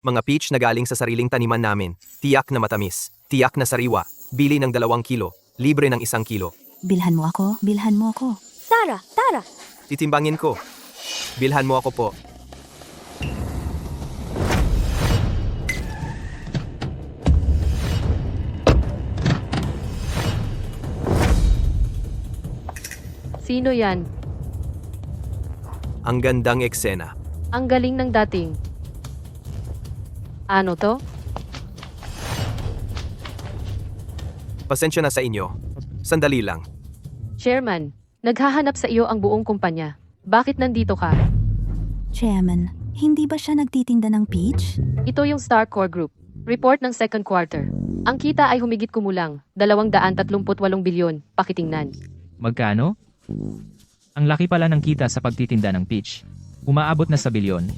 Mga peach na galing sa sariling taniman namin. Tiyak na matamis. Tiyak na sariwa. Bili ng 2 kilo. Libre ng 1 kilo. Bilhan mo ako, bilhan mo ako. Tara, tara! Titimbangin ko. Bilhan mo ako po. Sino yan? Ang gandang eksena. Ang galing ng dating. Ano to? Pasensya na sa inyo. Sandali lang. Chairman, naghahanap sa iyo ang buong kumpanya. Bakit nandito ka? Chairman, hindi ba siya nagtitinda ng peach? Ito yung Star Core Group. Report ng second quarter. Ang kita ay humigit kumulang, 238 bilyon, pakitingnan. Magkano? Ang laki pala ng kita sa pagtitinda ng peach. Umaabot na sa bilyon.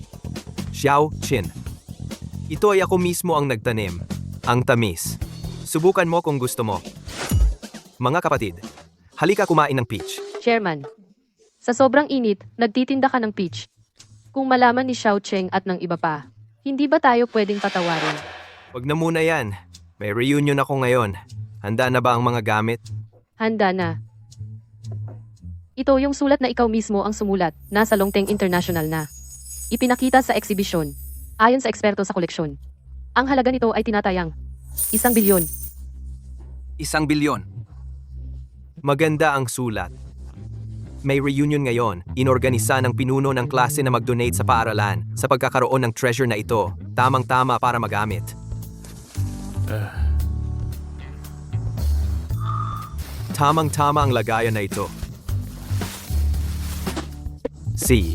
Xiao Chin. Ito ay ako mismo ang nagtanim. Ang tamis. Subukan mo kung gusto mo. Mga kapatid, halika kumain ng peach. Chairman, sa sobrang init, nagtitinda ka ng peach. Kung malaman ni Xiao Cheng at ng iba pa, hindi ba tayo pwedeng patawarin? Wag na muna yan. May reunion ako ngayon. Handa na ba ang mga gamit? Handa na. Ito yung sulat na ikaw mismo ang sumulat, nasa Longteng International na. Ipinakita sa eksibisyon. Ayon sa eksperto sa koleksyon. Ang halaga nito ay tinatayang 1 bilyon. 1 bilyon. Maganda ang sulat. May reunion ngayon, inorganisa ng pinuno ng klase na mag-donate sa paaralan sa pagkakaroon ng treasure na ito, tamang-tama para magamit. Tamang-tama ang lagayan na ito.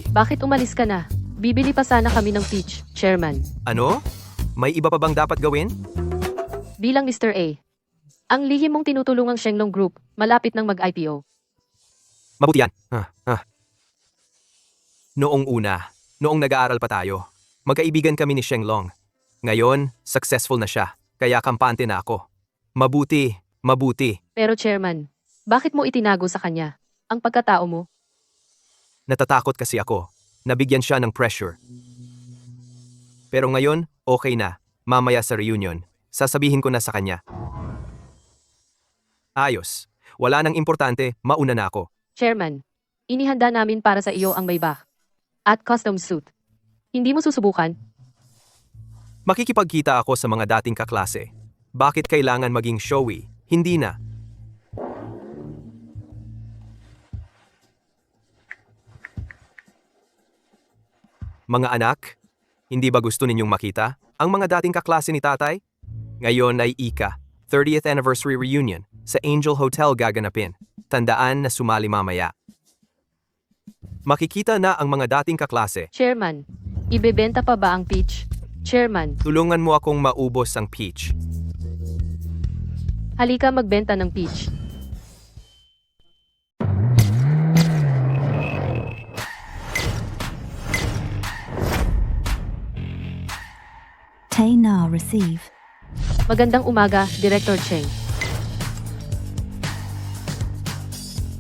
Bakit umalis ka na? Bibili pa sana kami ng peach, Chairman. Ano? May iba pa bang dapat gawin? Bilang Mr. A. Ang lihim mong tinutulungang Shenglong Group, malapit ng mag-IPO. Mabuti yan. Noong noong nag-aaral pa tayo, magkaibigan kami ni Shenglong. Ngayon, successful na siya, kaya kampante na ako. Mabuti. Pero Chairman, bakit mo itinago sa kanya ang pagkatao mo? Natatakot kasi ako. Nabigyan siya ng pressure. Pero ngayon, okay na. Mamaya sa reunion, sasabihin ko na sa kanya. Ayos. Wala nang importante, mauna na ako. Chairman, inihanda namin para sa iyo ang Maybach at custom suit. Hindi mo susubukan? Makikipagkita ako sa mga dating kaklase. Bakit kailangan maging showy? Hindi na. Mga anak, hindi ba gusto ninyong makita ang mga dating kaklase ni tatay? Ngayon ay Ika, 30th anniversary reunion sa Angel Hotel gaganapin. Tandaan na sumali mamaya. Makikita na ang mga dating kaklase. Chairman, ibebenta pa ba ang peach? Chairman, Tulungan mo akong maubos ang peach. halika magbenta ng peach. Tay na receive. Magandang umaga, Director Cheng.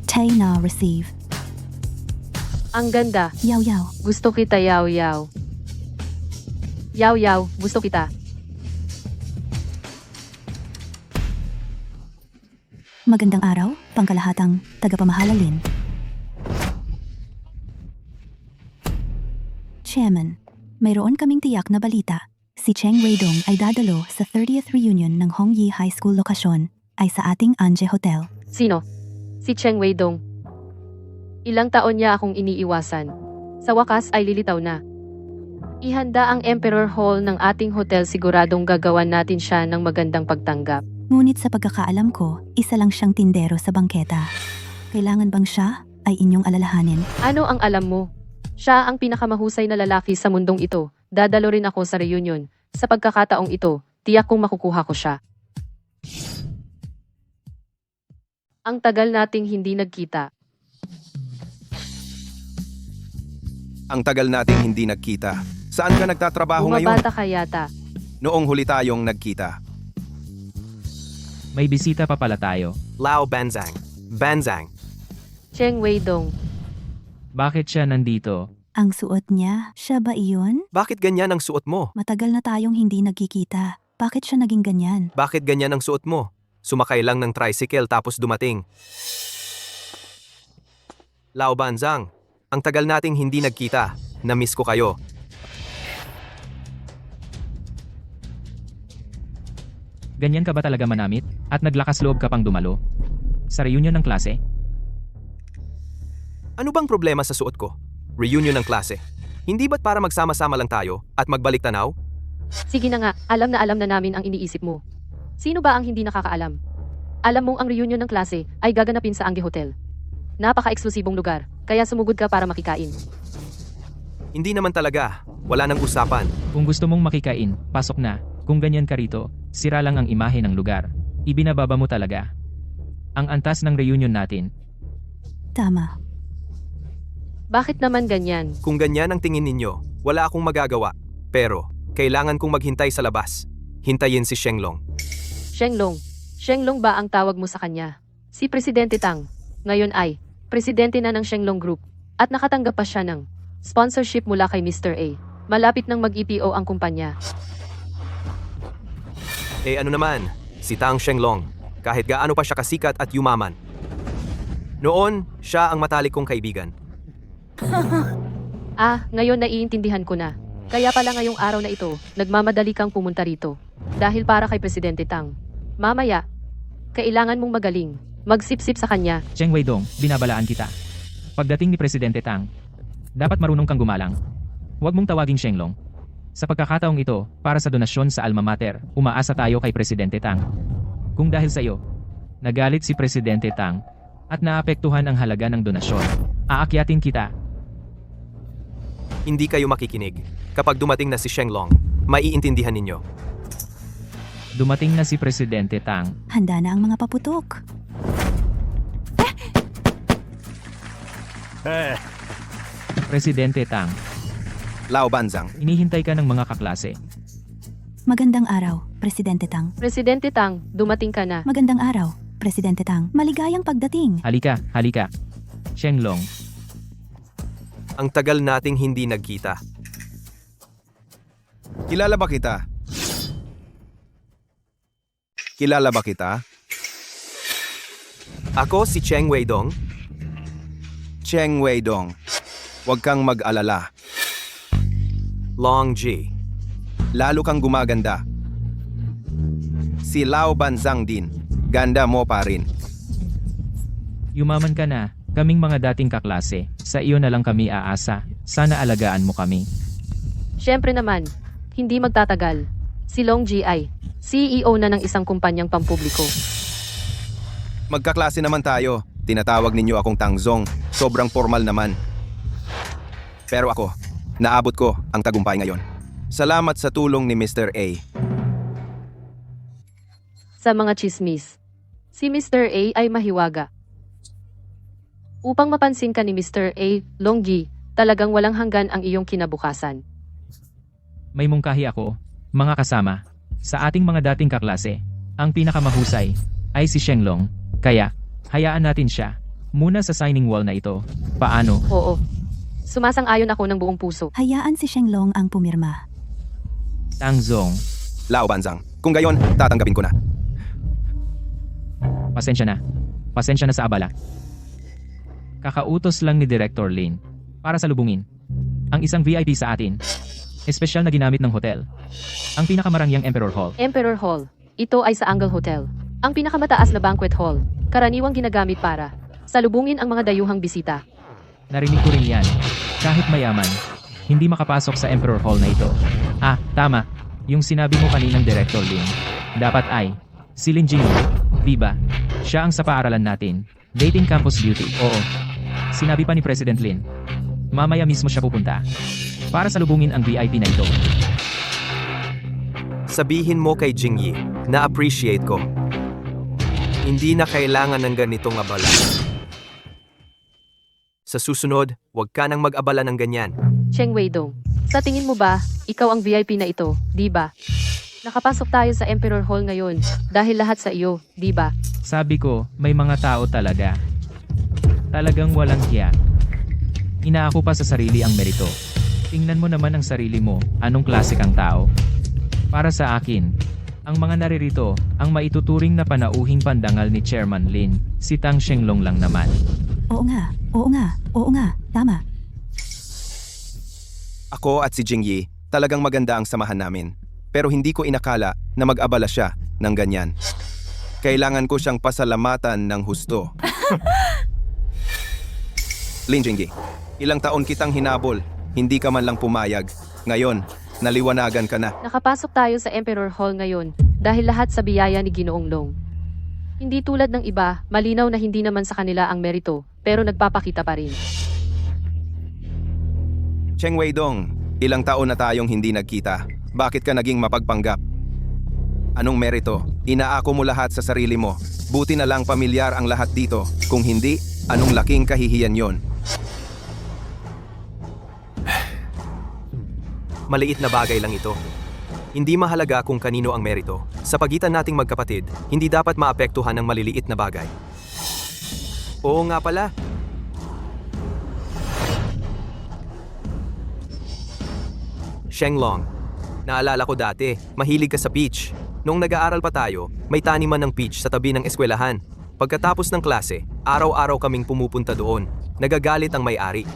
Tay na receive. Ang ganda. Yaw yaw. Gusto kita, yaw yaw. Yaw yaw, gusto kita. Magandang araw, pangkalahatang tagapamahalalin. Chairman, mayroon kaming tiyak na balita. Si Cheng Weidong ay dadalo sa 30th reunion ng Hongyi High School lokasyon ay sa ating Anje Hotel. Sino? Si Cheng Weidong. Ilang taon niya akong iniiwasan. Sa wakas ay lilitaw na. Ihanda ang Emperor Hall ng ating hotel, siguradong gagawan natin siya ng magandang pagtanggap. Ngunit sa pagkakaalam ko, isa lang siyang tindero sa bangketa. Kailangan bang siya ay inyong alalahanin? Ano ang alam mo? Siya ang pinakamahusay na lalaki sa mundong ito. Dadalo rin ako sa reunion. Sa pagkakataong ito, tiyak kong makukuha ko siya. Ang tagal nating hindi nagkita. Ang tagal nating hindi nagkita. Saan ka nagtatrabaho ngayon? Bumabata ka yata. Noong huli tayong nagkita. May bisita pa pala tayo. Lao Banzang. Cheng Weidong. Bakit siya nandito? Ang suot niya, siya ba iyon? Bakit ganyan ang suot mo? Matagal na tayong hindi nagkikita. Bakit siya naging ganyan? Bakit ganyan ang suot mo? Sumakay lang ng tricycle tapos dumating. Lao Banzang, ang tagal nating hindi nagkita. Na-miss ko kayo. Ganyan ka ba talaga manamit? At naglakas loob ka pang dumalo? Sa reunion ng klase? Ano bang problema sa suot ko? Reunion ng klase. Hindi ba't para magsama-sama lang tayo at magbalik tanaw? Sige na nga, alam na namin ang iniisip mo. Sino ba ang hindi nakakaalam? Alam mong ang reunion ng klase ay gaganapin sa Angge Hotel. Napaka-eksklusibong lugar, kaya sumugod ka para makikain. Hindi naman talaga. Wala nang usapan. Kung gusto mong makikain, pasok na. Kung ganyan ka rito, sira lang ang imahe ng lugar. Ibinababa mo talaga. Ang antas ng reunion natin. Tama. Bakit naman ganyan? Kung ganyan ang tingin ninyo, wala akong magagawa. Pero, kailangan kong maghintay sa labas. Hintayin si Shenglong. Shenglong ba ang tawag mo sa kanya? Si Presidente Tang. Ngayon ay, presidente na ng Shenglong Group. At nakatanggap pa siya ng sponsorship mula kay Mr. A. Malapit nang mag-EPO ang kumpanya. Eh ano naman, si Tang Shenglong. Kahit gaano pa siya kasikat at yumaman. Noon, siya ang matalik kong kaibigan. Ngayon naiintindihan ko na. Kaya pala ngayong araw na ito, nagmamadali kang pumunta rito. Dahil para kay Presidente Tang. Mamaya, kailangan mong magaling. Magsipsip sa kanya. Cheng Weidong, binabalaan kita. Pagdating ni Presidente Tang, dapat marunong kang gumalang. Huwag mong tawaging Shenglong. Sa pagkakataong ito, para sa donasyon sa alma mater, umaasa tayo kay Presidente Tang. Kung dahil sa iyo, nagalit si Presidente Tang at naapektuhan ang halaga ng donasyon, aakyatin kita. Hindi kayo makikinig. Kapag dumating na si Shenglong, maiintindihan ninyo. Dumating na si Presidente Tang. Handa na ang mga paputok. Presidente Tang, Lao Banzang. inihintay ka ng mga kaklase. Magandang araw, Presidente Tang. Presidente Tang, dumating ka na. Magandang araw, Presidente Tang. Maligayang pagdating. Halika. Shenglong, Ang tagal nating hindi nagkita. Kilala ba kita? Kilala ba kita? Ako si Cheng Weidong. Cheng Weidong. Huwag kang mag-alala. Long G. Lalo kang gumaganda. Si Lao Banzang din. Ganda mo pa rin. yumaman ka na. Kaming mga dating kaklase, sa iyo na lang kami aasa. Sana alagaan mo kami. Siyempre naman, hindi magtatagal. Si Long Ji ay CEO na ng isang kumpanyang pampubliko. Magkaklase naman tayo. Tinatawag ninyo akong Tangzong. Sobrang formal naman. Pero ako, naabot ko ang tagumpay ngayon. Salamat sa tulong ni Mr. A. Sa mga chismis, si Mr. A ay mahiwaga. Upang mapansin ka ni Mr. A, Long Ji, talagang walang hanggan ang iyong kinabukasan. May mungkahi ako, mga kasama. Sa ating mga dating kaklase, ang pinakamahusay ay si Shenglong. Kaya, hayaan natin siya muna sa signing wall na ito. Paano? Oo. Sumasang-ayon ako ng buong puso. Hayaan si Shenglong ang pumirma. Tangzong, Lao Banzang. Kung gayon, tatanggapin ko na. pasensya na. Pasensya na sa abala. Kakautos lang ni Director Lin para salubungin ang isang VIP sa atin. Espesyal na ginamit ng hotel. Ang pinakamarangyang Emperor Hall. Emperor Hall. Ito ay sa Angle Hotel. Ang pinakamataas na banquet hall. Karaniwang ginagamit para salubungin ang mga dayuhang bisita. Narinig ko rin yan. Kahit mayaman, hindi makapasok sa Emperor Hall na ito. Tama. Yung sinabi mo kaninang Director Lin. Dapat ay, si Lin Jingyu. Diba? Siya ang sa paaralan natin. Dating Campus Beauty. Oo. Sinabi pa ni President Lin. Mamaya mismo siya pupunta. Para salubungin ang VIP na ito. Sabihin mo kay Jingyi, na-appreciate ko. Hindi na kailangan ng ganitong abala. Sa susunod, huwag ka nang mag-abala ng ganyan. Cheng Weidong, sa tingin mo ba, ikaw ang VIP na ito, di ba? Nakapasok tayo sa Emperor Hall ngayon dahil lahat sa iyo, di ba? Sabi ko, may mga tao talaga. Talagang walang hiya. Inaako pa sa sarili ang merito. Tingnan mo naman ang sarili mo, anong klase kang tao? Para sa akin, ang mga naririto, ang maituturing na panauhing pandangal ni Chairman Lin, si Tang Shenglong lang naman. Oo nga, oo nga, oo nga, tama. Ako at si Jingyi, talagang maganda ang samahan namin. Pero hindi ko inakala na mag-abala siya ng ganyan. Kailangan ko siyang pasalamatan ng husto. Lin Jingyi, ilang taon kitang hinabol, hindi ka man lang pumayag. Ngayon, naliwanagan ka na. Nakapasok tayo sa Emperor Hall ngayon dahil lahat sa biyaya ni Ginoong Long. Hindi tulad ng iba, malinaw na hindi naman sa kanila ang merito, pero nagpapakita pa rin. Cheng Weidong, ilang taon na tayong hindi nagkita. Bakit ka naging mapagpanggap? Anong merito? Inaako mo lahat sa sarili mo. Buti na lang pamilyar ang lahat dito. Kung hindi, anong laking kahihiyan yon? Maliit na bagay lang ito. Hindi mahalaga kung kanino ang merito. Sa pagitan nating magkapatid, hindi dapat maapektuhan ng maliliit na bagay. Oo nga pala. Shenglong, naalala ko dati, mahilig ka sa peach. Nung nag-aaral pa tayo, may taniman ng peach sa tabi ng eskwelahan. Pagkatapos ng klase, araw-araw kaming pumupunta doon. Nagagalit ang may-ari.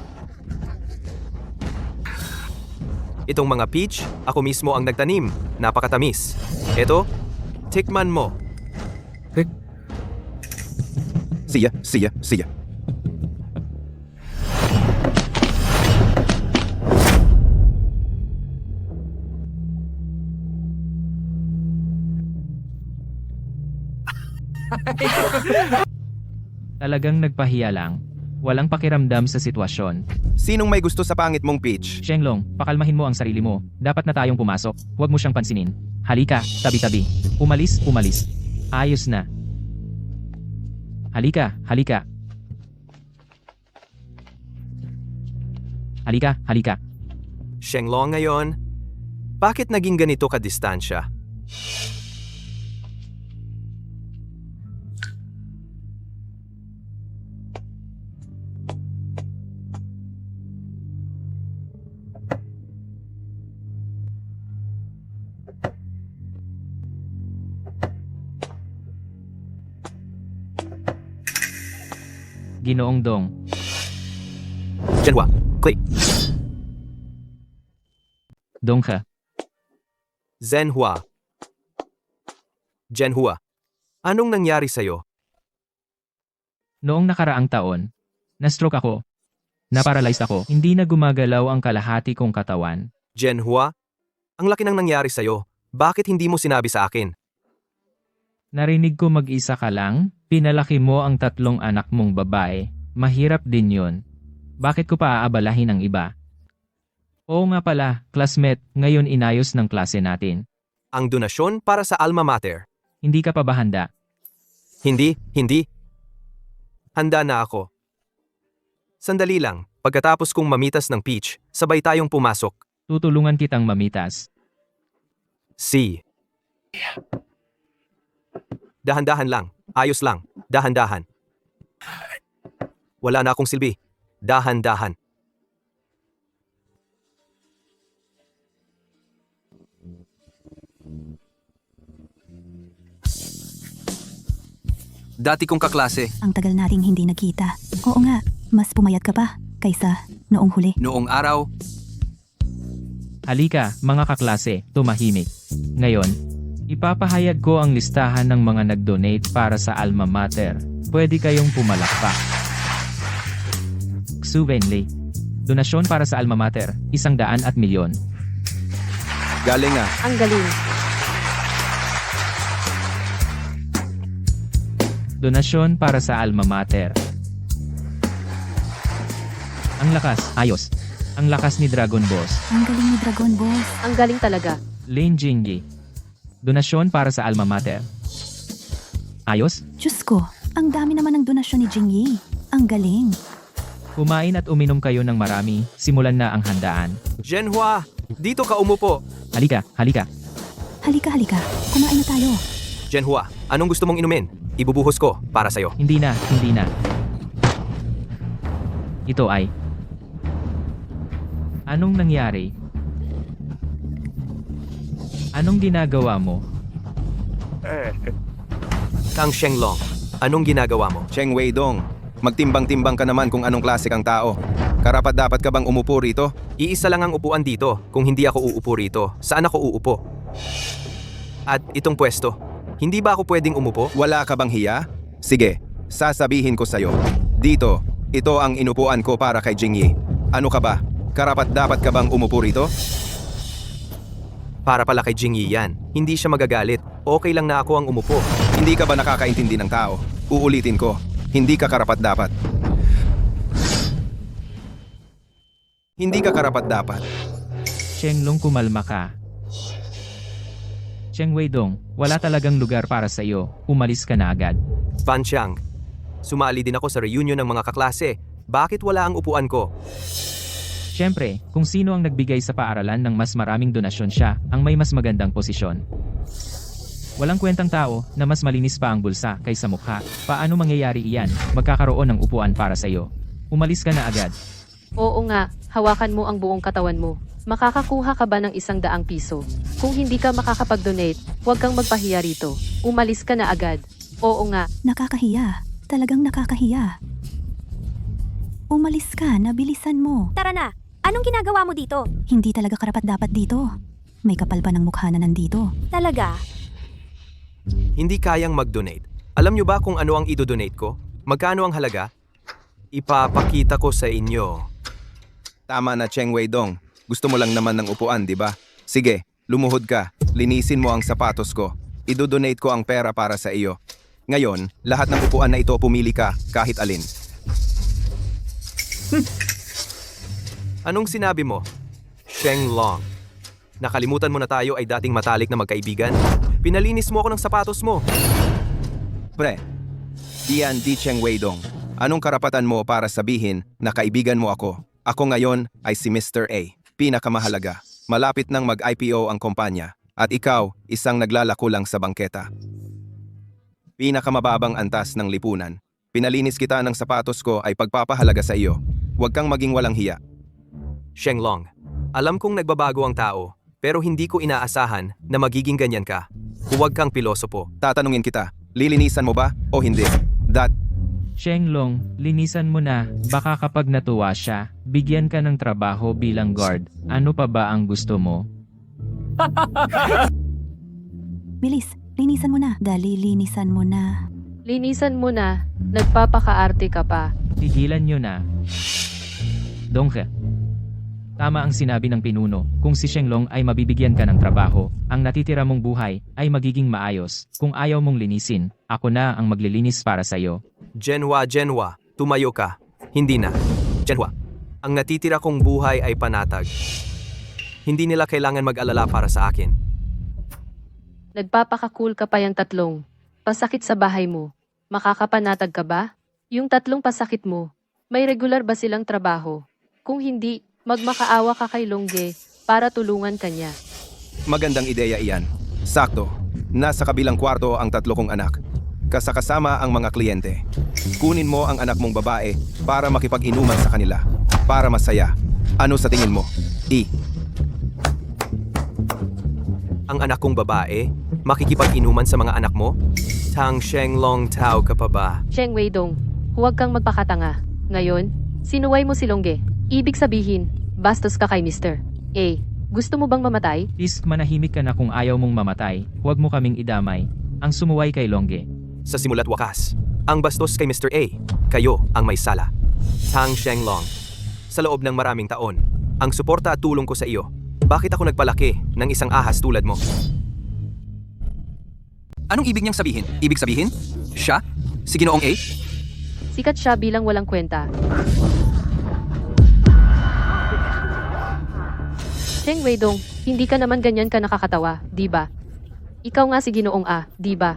Itong mga peach, ako mismo ang nagtanim. Napakatamis. Eto, tikman mo. Siya. Talagang nagpahiya lang. Walang pakiramdam sa sitwasyon. Sinong may gusto sa pangit mong peach? Shenglong, pakalmahin mo ang sarili mo. Dapat na tayong pumasok. Huwag mo siyang pansinin. Halika, tabi-tabi. Umalis. Ayos na. Halika. Halika. Shenglong ngayon, bakit naging ganito ka-distansya? Ginoong Dong. Zhenhua, click. Dong ka. Zhenhua. Anong nangyari sa'yo? Noong nakaraang taon, na-stroke ako. Na-paralyzed ako. Hindi na gumagalaw ang kalahati kong katawan. Zhenhua, ang laki ng nangyari sa'yo. Bakit hindi mo sinabi sa akin? Narinig ko mag-isa ka lang, pinalaki mo ang 3 anak mong babae, mahirap din yun. Bakit ko pa aabalahin ang iba? Oo nga pala, classmate, ngayon inayos ng klase natin. Ang donasyon para sa alma mater. Hindi ka pa ba handa? Hindi. Handa na ako. Sandali lang, pagkatapos kong mamitas ng peach, sabay tayong pumasok. Tutulungan kitang mamitas. C. Dahan-dahan lang. Ayos lang. Dahan-dahan. Wala na akong silbi. Dahan-dahan. Dati kong kaklase, Ang tagal nating hindi nagkita. Oo nga, mas pumayat ka pa kaysa noong huli. noong araw, Halika, mga kaklase, tumahimik. Ngayon, ipapahayag ko ang listahan ng mga nag-donate para sa alma mater. Pwede kayong pumalakpak. Xu Wenli. Donasyon para sa alma mater, 100,000,000. Galing ah. Ang galing. Donasyon para sa alma mater. Ang lakas, ayos. Ang lakas ni Dragon Boss. Ang galing ni Dragon Boss. Ang galing talaga. Lin Jingyi. Donasyon para sa alma mater. Ayos? Diyos ko, ang dami naman ng donasyon ni Jingyi. Ang galing. Kumain at uminom kayo ng marami, simulan na ang handaan. Zhenhua, dito ka umupo. Halika. Halika. Kumain na tayo. Zhenhua, anong gusto mong inumin? Ibubuhos ko para sa'yo. Hindi na. Ito ay Anong nangyari? Anong ginagawa mo? Tang Shenglong, anong ginagawa mo? Cheng Weidong, magtimbang-timbang ka naman kung anong klase kang tao. Karapat-dapat ka bang umupo rito? Iisa lang ang upuan dito. Kung hindi ako uupo rito, saan ako uupo? At itong pwesto, hindi ba ako pwedeng umupo? Wala ka bang hiya? Sige, sasabihin ko sa'yo. Dito, ito ang inupuan ko para kay Jingyi. Ano ka ba? Karapat-dapat ka bang umupo rito? Para pala kay Jingyi yan. Hindi siya magagalit. Okay lang na ako ang umupo. Hindi ka ba nakakaintindi ng tao? Uulitin ko, hindi ka karapat-dapat. Hindi ka karapat-dapat. Shenglong, kumalma ka. Cheng Weidong, wala talagang lugar para sa iyo. Umalis ka na agad. Fan Xiang, sumali din ako sa reunion ng mga kaklase. Bakit wala ang upuan ko? Siyempre, kung sino ang nagbigay sa paaralan ng mas maraming donasyon siya ang may mas magandang posisyon. Walang kwentang tao na mas malinis pa ang bulsa kaysa mukha. Paano mangyayari iyan? Magkakaroon ng upuan para sa iyo. Umalis ka na agad. Oo nga, hawakan mo ang buong katawan mo. Makakakuha ka ba ng 100 piso? Kung hindi ka makakapag-donate, huwag kang magpahiya rito. Umalis ka na agad. Oo nga, Nakakahiya. Talagang nakakahiya. Umalis ka, nabilisan mo. Tara na! Anong ginagawa mo dito? Hindi talaga karapat-dapat dito. May kapal pa ng mukha na nandito. Talaga? Hindi kayang mag-donate. Alam nyo ba kung ano ang idodonate ko? Magkano ang halaga? Ipapakita ko sa inyo. Tama na, Cheng Weidong. Gusto mo lang naman ng upuan, di ba? Sige, lumuhod ka. Linisin mo ang sapatos ko. Idodonate ko ang pera para sa iyo. Ngayon, lahat ng upuan na ito pumili ka, kahit alin. Anong sinabi mo? Shenglong. Nakalimutan mo na tayo ay dating matalik na magkaibigan? Pinalinis mo ako ng sapatos mo. Pre, Dian Di Cheng Weidong, anong karapatan mo para sabihin na kaibigan mo ako? Ako ngayon ay si Mr. A. Pinakamahalaga. Malapit nang mag-IPO ang kumpanya. At ikaw, isang naglalako lang sa bangketa. Pinakamababang antas ng lipunan. Pinalinis kita ng sapatos ko ay pagpapahalaga sa iyo. Huwag kang maging walang hiya. Shenglong, alam kong nagbabago ang tao, pero hindi ko inaasahan na magiging ganyan ka. Huwag kang pilosopo. Tatanungin kita, lilinisan mo ba o hindi? Shenglong, linisan mo na. Baka kapag natuwa siya, bigyan ka ng trabaho bilang guard. Ano pa ba ang gusto mo? Bilis, linisan mo na. Dali, linisan mo na. linisan mo na. Nagpapakaarte ka pa. Tigilan nyo na. Dongke. Tama ang sinabi ng pinuno, kung si Shenglong ay mabibigyan ka ng trabaho, ang natitira mong buhay ay magiging maayos. Kung ayaw mong linisin, ako na ang maglilinis para sa'yo. Genwa, tumayo ka. Hindi na. Genwa, ang natitira kong buhay ay panatag. Hindi nila kailangan mag-alala para sa akin. Nagpapakakul ka pa yung 3. Pasakit sa bahay mo. Makakapanatag ka ba? Yung 3 pasakit mo, may regular ba silang trabaho? Kung hindi, magmakaawa ka kay Longge para tulungan kanya. Magandang ideya iyan. Sakto. Nasa kabilang kwarto ang 3 kong anak. Kasakasama ang mga kliyente. Kunin mo ang anak mong babae para makipag-inuman sa kanila. Para masaya. Ano sa tingin mo? Ang anak kong babae, makikipag-inuman sa mga anak mo? Tang Shenglong Tao ka pa ba? Cheng Weidong, huwag kang magpakatanga. Ngayon, sinuway mo si Longge. Ibig sabihin, bastos ka kay Mr. A. Gusto mo bang mamatay? Please, manahimik ka na kung ayaw mong mamatay. Huwag mo kaming idamay. Ang sumuway kay Longge. Sa simula't wakas, ang bastos kay Mr. A, kayo ang may sala. Tang Shenglong, sa loob ng maraming taon, ang suporta at tulong ko sa iyo, bakit ako nagpalaki ng isang ahas tulad mo? Anong ibig niyang sabihin? Ibig sabihin? Siya? Si Ginoong A? Sikat siya bilang walang kwenta. Cheng Weidong, hindi ka naman ganyan ka nakakatawa, di ba? Ikaw nga si Ginoong A, di ba?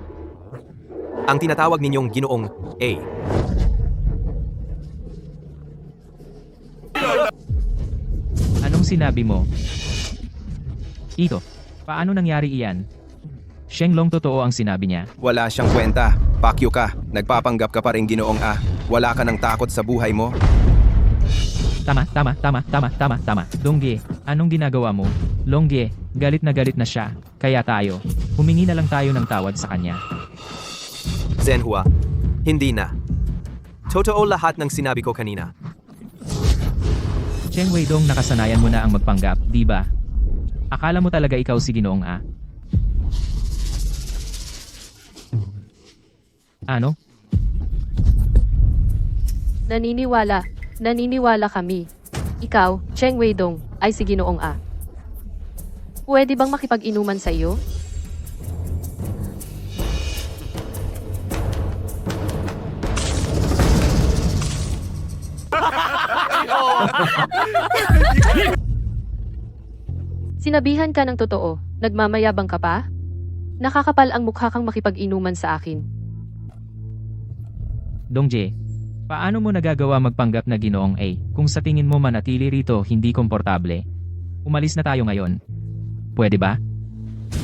Ang tinatawag ninyong Ginoong A. Anong sinabi mo? Ito, paano nangyari iyan? Shenglong, totoo ang sinabi niya. Wala siyang kwenta. Pakyo ka. Nagpapanggap ka pa rin, Ginoong A. Wala ka ng takot sa buhay mo. Tama. Dongge, anong ginagawa mo? Longge, galit na siya. Kaya tayo, humingi na lang tayo ng tawad sa kanya. Zenhua, hindi na. Totoo lahat ng sinabi ko kanina. Cheng Weidong, nakasanayan mo na ang magpanggap, di ba? Akala mo talaga ikaw si Ginoong A? Ano? Naniniwala kami. Ikaw, Cheng Weidong, ay si Ginoong A. Pwede bang makipag-inuman sa iyo? Sinabihan ka ng totoo, nagmamayabang ka pa? Nakakapal ang mukha kang makipag-inuman sa akin. Dongje, paano mo nagagawa magpanggap na Ginoong A kung sa tingin mo manatili rito hindi komportable? Umalis na tayo ngayon. Pwede ba?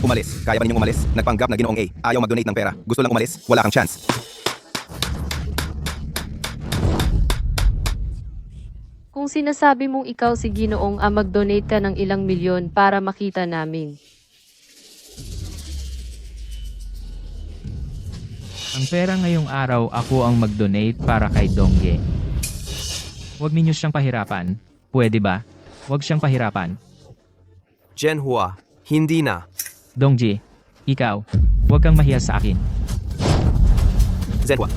Umalis. Kaya ba ninyong umalis? Nagpanggap na Ginoong A. Ayaw mag-donate ng pera. Gusto lang umalis? Wala kang chance. Kung sinasabi mong ikaw si Ginoong A, mag-donate ka ng ilang milyon para makita namin. Ang pera ngayong araw ako ang mag-donate para kay Dongge. Huwag ninyo siyang pahirapan. Pwede ba? Huwag siyang pahirapan. Zenhua, hindi na. Dongji, ikaw, huwag kang mahiya sa akin. Zenhua.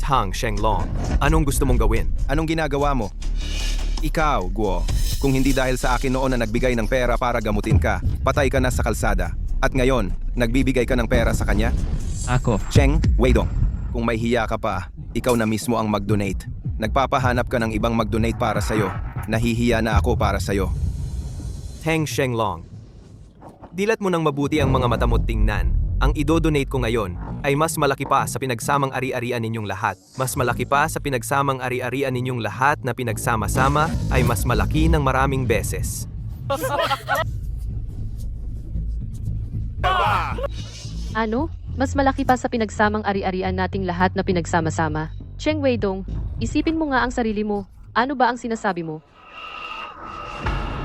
Tang Shenglong, anong gusto mong gawin? Anong ginagawa mo? Ikaw, Guo. Kung hindi dahil sa akin noon na nagbigay ng pera para gamutin ka, patay ka na sa kalsada. At ngayon, nagbibigay ka ng pera sa kanya? Ako, Cheng Weidong, kung may hiya ka pa, ikaw na mismo ang mag-donate. Nagpapahanap ka ng ibang mag-donate para sa'yo. Nahihiya na ako para sa'yo. Tang Shenglong. Dilat mo ng mabuti ang mga mata mo't tingnan. Ang idodonate ko ngayon ay mas malaki pa sa pinagsamang ari-arian ninyong lahat. Mas malaki pa sa pinagsamang ari-arian ninyong lahat na pinagsama-sama ay mas malaki ng maraming beses. Ano? Mas malaki pa sa pinagsamang ari-arian nating lahat na pinagsama-sama? Cheng Weidong, isipin mo nga ang sarili mo. Ano ba ang sinasabi mo?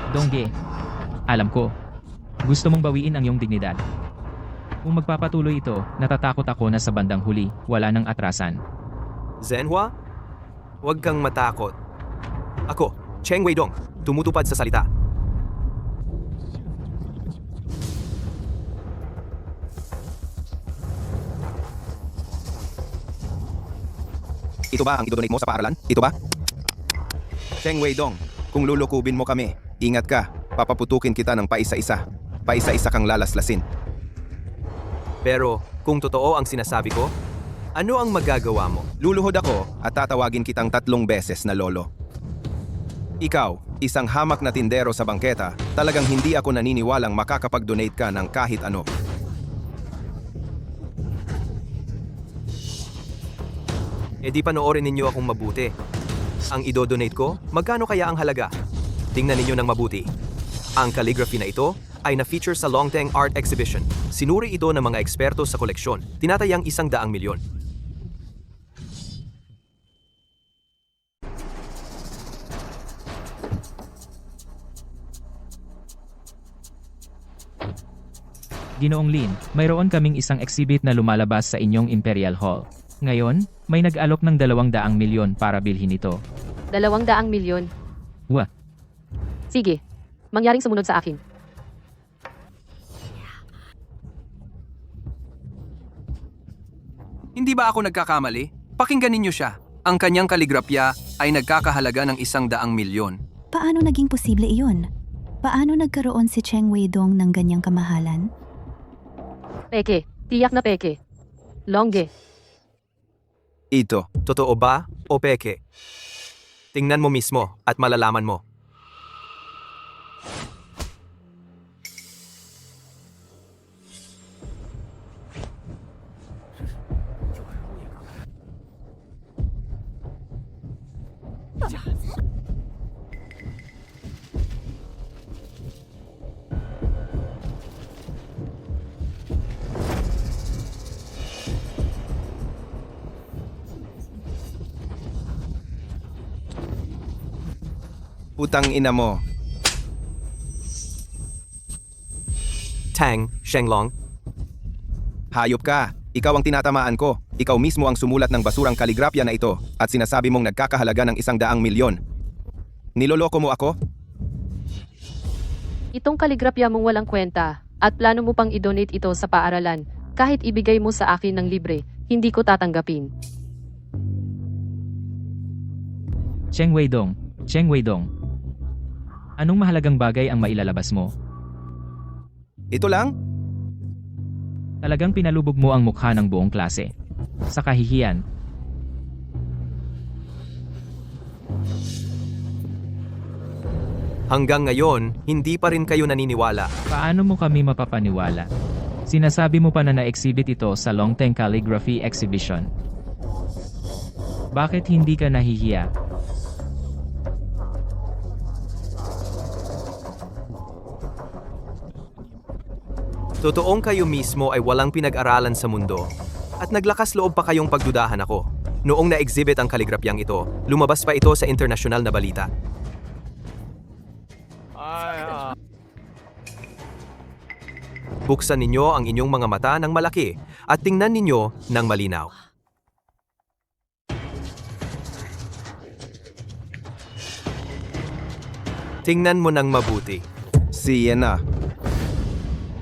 Dongge, alam ko, gusto mong bawiin ang iyong dignidad. Kung magpapatuloy ito, natatakot ako na sa bandang huli, wala nang atrasan. Zenhua, huwag kang matakot. Ako, Cheng Weidong, tumutupad sa salita. Ito ba ang idodonate mo sa paaralan? Ito ba? Cheng Weidong, kung lulukubin mo kami, ingat ka, papaputukin kita ng paisa-isa. Paisa-isa kang lalaslasin. Pero kung totoo ang sinasabi ko, ano ang magagawa mo? Luluhod ako at tatawagin kitang 3 beses na lolo. Ikaw, isang hamak na tindero sa bangketa, talagang hindi ako naniniwalang makakapag-donate ka ng kahit ano. E di panoorin ninyo akong mabuti. Ang idodonate ko, magkano kaya ang halaga? Tingnan ninyo ng mabuti. Ang calligraphy na ito ay na-feature sa Longteng Art Exhibition. Sinuri ito ng mga eksperto sa koleksyon. Tinatayang 100 milyon. Ginoong Lin, mayroon kaming isang exhibit na lumalabas sa inyong Imperial Hall. Ngayon, may nag-alok ng 200 milyon para bilhin ito. 200 milyon. Wah, Sige, mangyaring sumunod sa akin. Hindi ba ako nagkakamali? Pakinggan ninyo siya. Ang kanyang kaligrapya ay nagkakahalaga ng 100 milyon. Paano naging posible iyon? Paano nagkaroon si Cheng Weidong ng ganyang kamahalan? Peke, tiyak na peke. Longge, Ito, Totoo ba o peke? Tingnan mo mismo at malalaman mo. Utang ina mo. Tang Shenglong. Hayop ka. Ikaw ang tinatamaan ko. Ikaw mismo ang sumulat ng basurang kaligrafya na ito at sinasabi mong nagkakahalaga ng 100,000,000. Niloloko mo ako? Itong kaligrafya mong walang kwenta at plano mo pang i-donate ito sa paaralan. Kahit ibigay mo sa akin ng libre, hindi ko tatanggapin. Cheng Weidong, Cheng Weidong. Anong mahalagang bagay ang mailalabas mo? Ito lang? Talagang pinalubog mo ang mukha ng buong klase. Sa kahihiyan, Hanggang ngayon, hindi pa rin kayo naniniwala. paano mo kami mapapaniwala? Sinasabi mo pa na na-exhibit ito sa Longteng Calligraphy Exhibition. Bakit hindi ka nahihiya? Totoong kayo mismo ay walang pinag-aralan sa mundo. At naglakas loob pa kayong pagdudahan ako. Noong na-exhibit ang kaligrapyang ito, lumabas pa ito sa internasyonal na balita. Buksan ninyo ang inyong mga mata ng malaki at tingnan ninyo ng malinaw. Tingnan mo ng mabuti. Si na.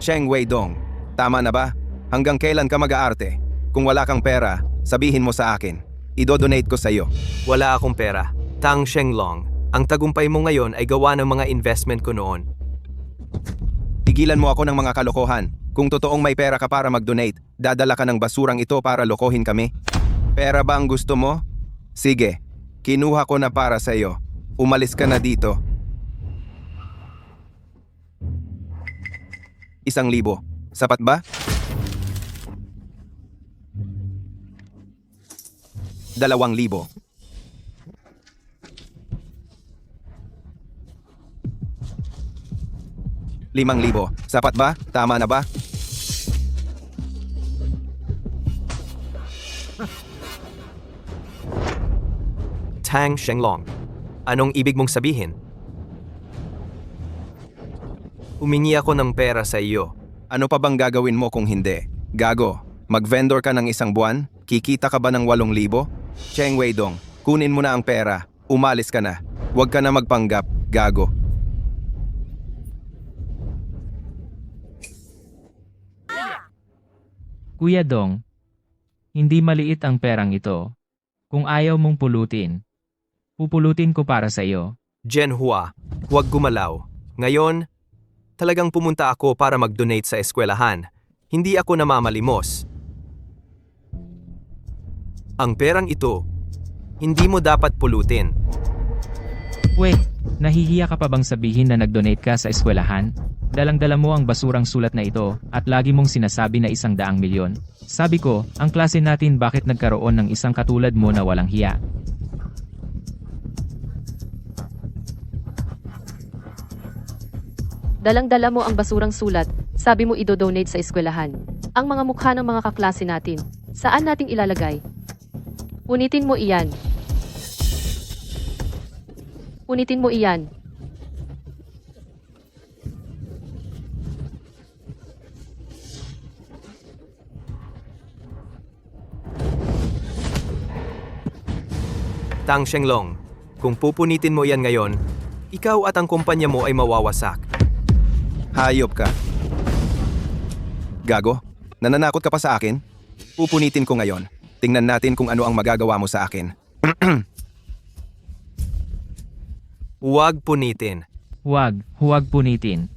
Cheng Weidong, tama na ba? Hanggang kailan ka mag-aarte? Kung wala kang pera, sabihin mo sa akin. Idodonate ko sa iyo. Wala akong pera. Tang Shenglong, ang tagumpay mo ngayon ay gawa ng mga investment ko noon. Tigilan mo ako ng mga kalokohan. Kung totoong may pera ka para mag-donate, dadala ka ng basurang ito para lokohin kami? Pera ba ang gusto mo? Sige, kinuha ko na para sa iyo. Umalis ka na dito. 1,000. Sapat ba? 2,000. 5,000. Sapat ba? Tama na ba? Tang Shenglong, anong ibig mong sabihin? Humingi ako ng pera sa iyo. Ano pa bang gagawin mo kung hindi? Gago, mag-vendor ka ng 1 buwan? Kikita ka ba ng 8,000? Cheng Weidong, kunin mo na ang pera. Umalis ka na. Huwag ka na magpanggap, gago. Kuya Dong, hindi maliit ang perang ito. Kung ayaw mong pulutin, pupulutin ko para sa iyo. Jen Hua, huwag gumalaw. Ngayon, talagang pumunta ako para mag-donate sa eskwelahan. Hindi ako namamalimos. Ang perang ito, hindi mo dapat pulutin. Wait, nahihiya ka pa bang sabihin na nag-donate ka sa eskwelahan? Dalang-dala mo ang basurang sulat na ito at lagi mong sinasabi na 100,000,000. Sabi ko, ang klase natin bakit nagkaroon ng isang katulad mo na walang hiya? Dalang-dala mo ang basurang sulat, sabi mo ido-donate sa eskwelahan. Ang mga mukha ng mga kaklase natin, saan nating ilalagay? Punitin mo iyan. Punitin mo iyan. Tang Shenglong, kung pupunitin mo yan ngayon, ikaw at ang kumpanya mo ay mawawasak. Hayop ka. Gago, nananakot ka pa sa akin? Pupunitin ko ngayon. Tingnan natin kung ano ang magagawa mo sa akin. Huwag punitin. Huwag punitin.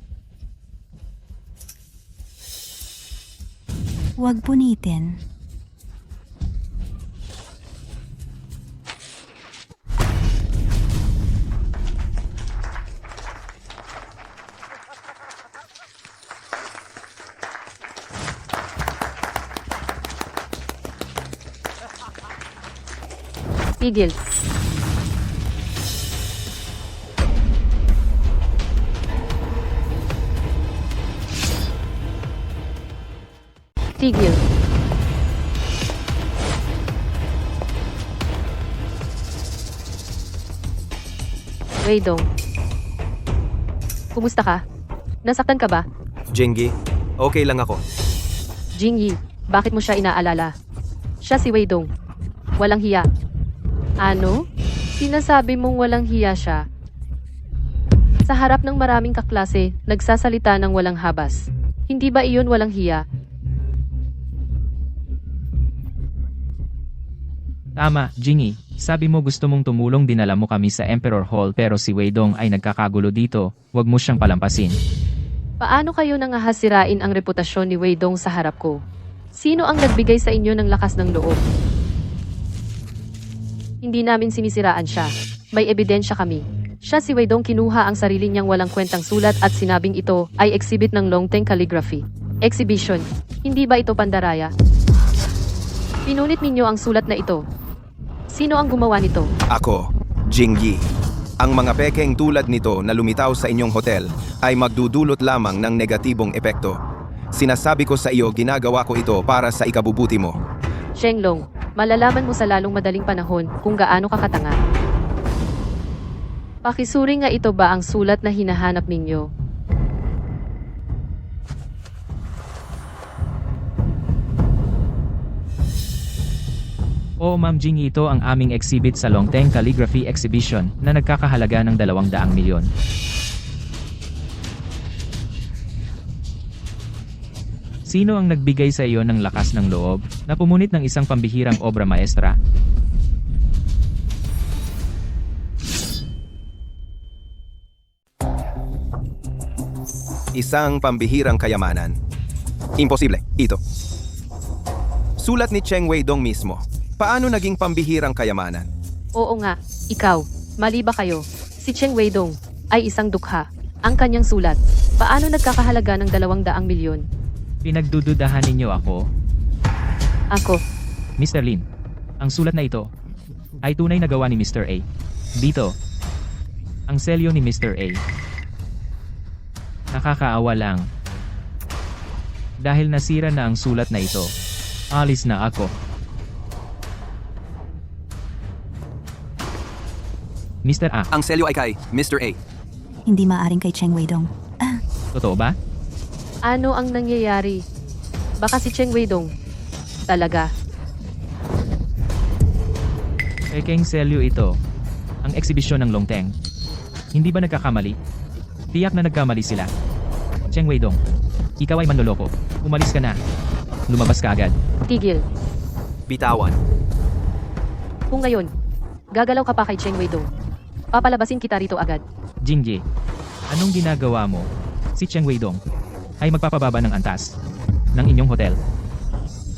Huwag punitin. Tigil. Tigil. Weidong. Kumusta ka? Nasaktan ka ba? Jingyi, okay lang ako. Jingyi, bakit mo siya inaalala? Siya si Weidong. Walang hiya. Ano? Sinasabi mong walang hiya siya? Sa harap ng maraming kaklase, nagsasalita ng walang habas. Hindi ba iyon walang hiya? Tama, Jingy. Sabi mo gusto mong tumulong, dinala mo kami sa Emperor Hall pero si Weidong ay nagkakagulo dito. Huwag mo siyang palampasin. Paano kayo nangahasirain ang reputasyon ni Weidong sa harap ko? Sino ang nagbigay sa inyo ng lakas ng loob? Hindi namin sinisiraan siya. May ebidensya kami. Siya si Weidong kinuha ang sarili niyang walang kwentang sulat at sinabing ito ay exhibit ng Longteng Calligraphy. Exhibition. Hindi ba ito pandaraya? Pinunit ninyo ang sulat na ito. Sino ang gumawa nito? Ako, Jingyi. Ang mga pekeng tulad nito na lumitaw sa inyong hotel ay magdudulot lamang ng negatibong epekto. Sinasabi ko sa iyo, ginagawa ko ito para sa ikabubuti mo. Shenglong, malalaman mo sa lalong madaling panahon kung gaano ka katanga. Pakisuri nga, ito ba ang sulat na hinahanap ninyo? Oo Ma'am Jingy, ito ang aming exhibit sa Longteng Calligraphy Exhibition na nagkakahalaga ng 200 milyon. Sino ang nagbigay sa iyo ng lakas ng loob na pumunit ng isang pambihirang obra maestra? Isang pambihirang kayamanan. Imposible, ito. Sulat ni Cheng Weidong mismo. Paano naging pambihirang kayamanan? Oo nga, ikaw. Mali ba kayo? Si Cheng Weidong ay isang dukha. Ang kanyang sulat, paano nagkakahalaga ng 200 milyon? Pinagdududahan ninyo ako? Ako, Mr. Lin, ang sulat na ito ay tunay na gawa ni Mr. A. Dito, ang selyo ni Mr. A. Nakakaawa lang. Dahil nasira na ang sulat na ito, alis na ako. Mr. A, Ang selyo ay kay Mr. A. Hindi maaring kay Cheng Weidong. totoo ba? ano ang nangyayari? Baka si Cheng Weidong. Talaga. Pekeng selyo ito. Ang eksibisyon ng Longteng. Hindi ba nagkakamali? Tiyak na nagkamali sila. Cheng Weidong, ikaw ay manloloko. Umalis ka na. Lumabas ka agad. Tigil. Bitawan. Kung ngayon, gagalaw ka pa kay Cheng Weidong, papalabasin kita rito agad. Jingye, anong ginagawa mo? Si Cheng Weidong ay magpapababa ng antas ng inyong hotel.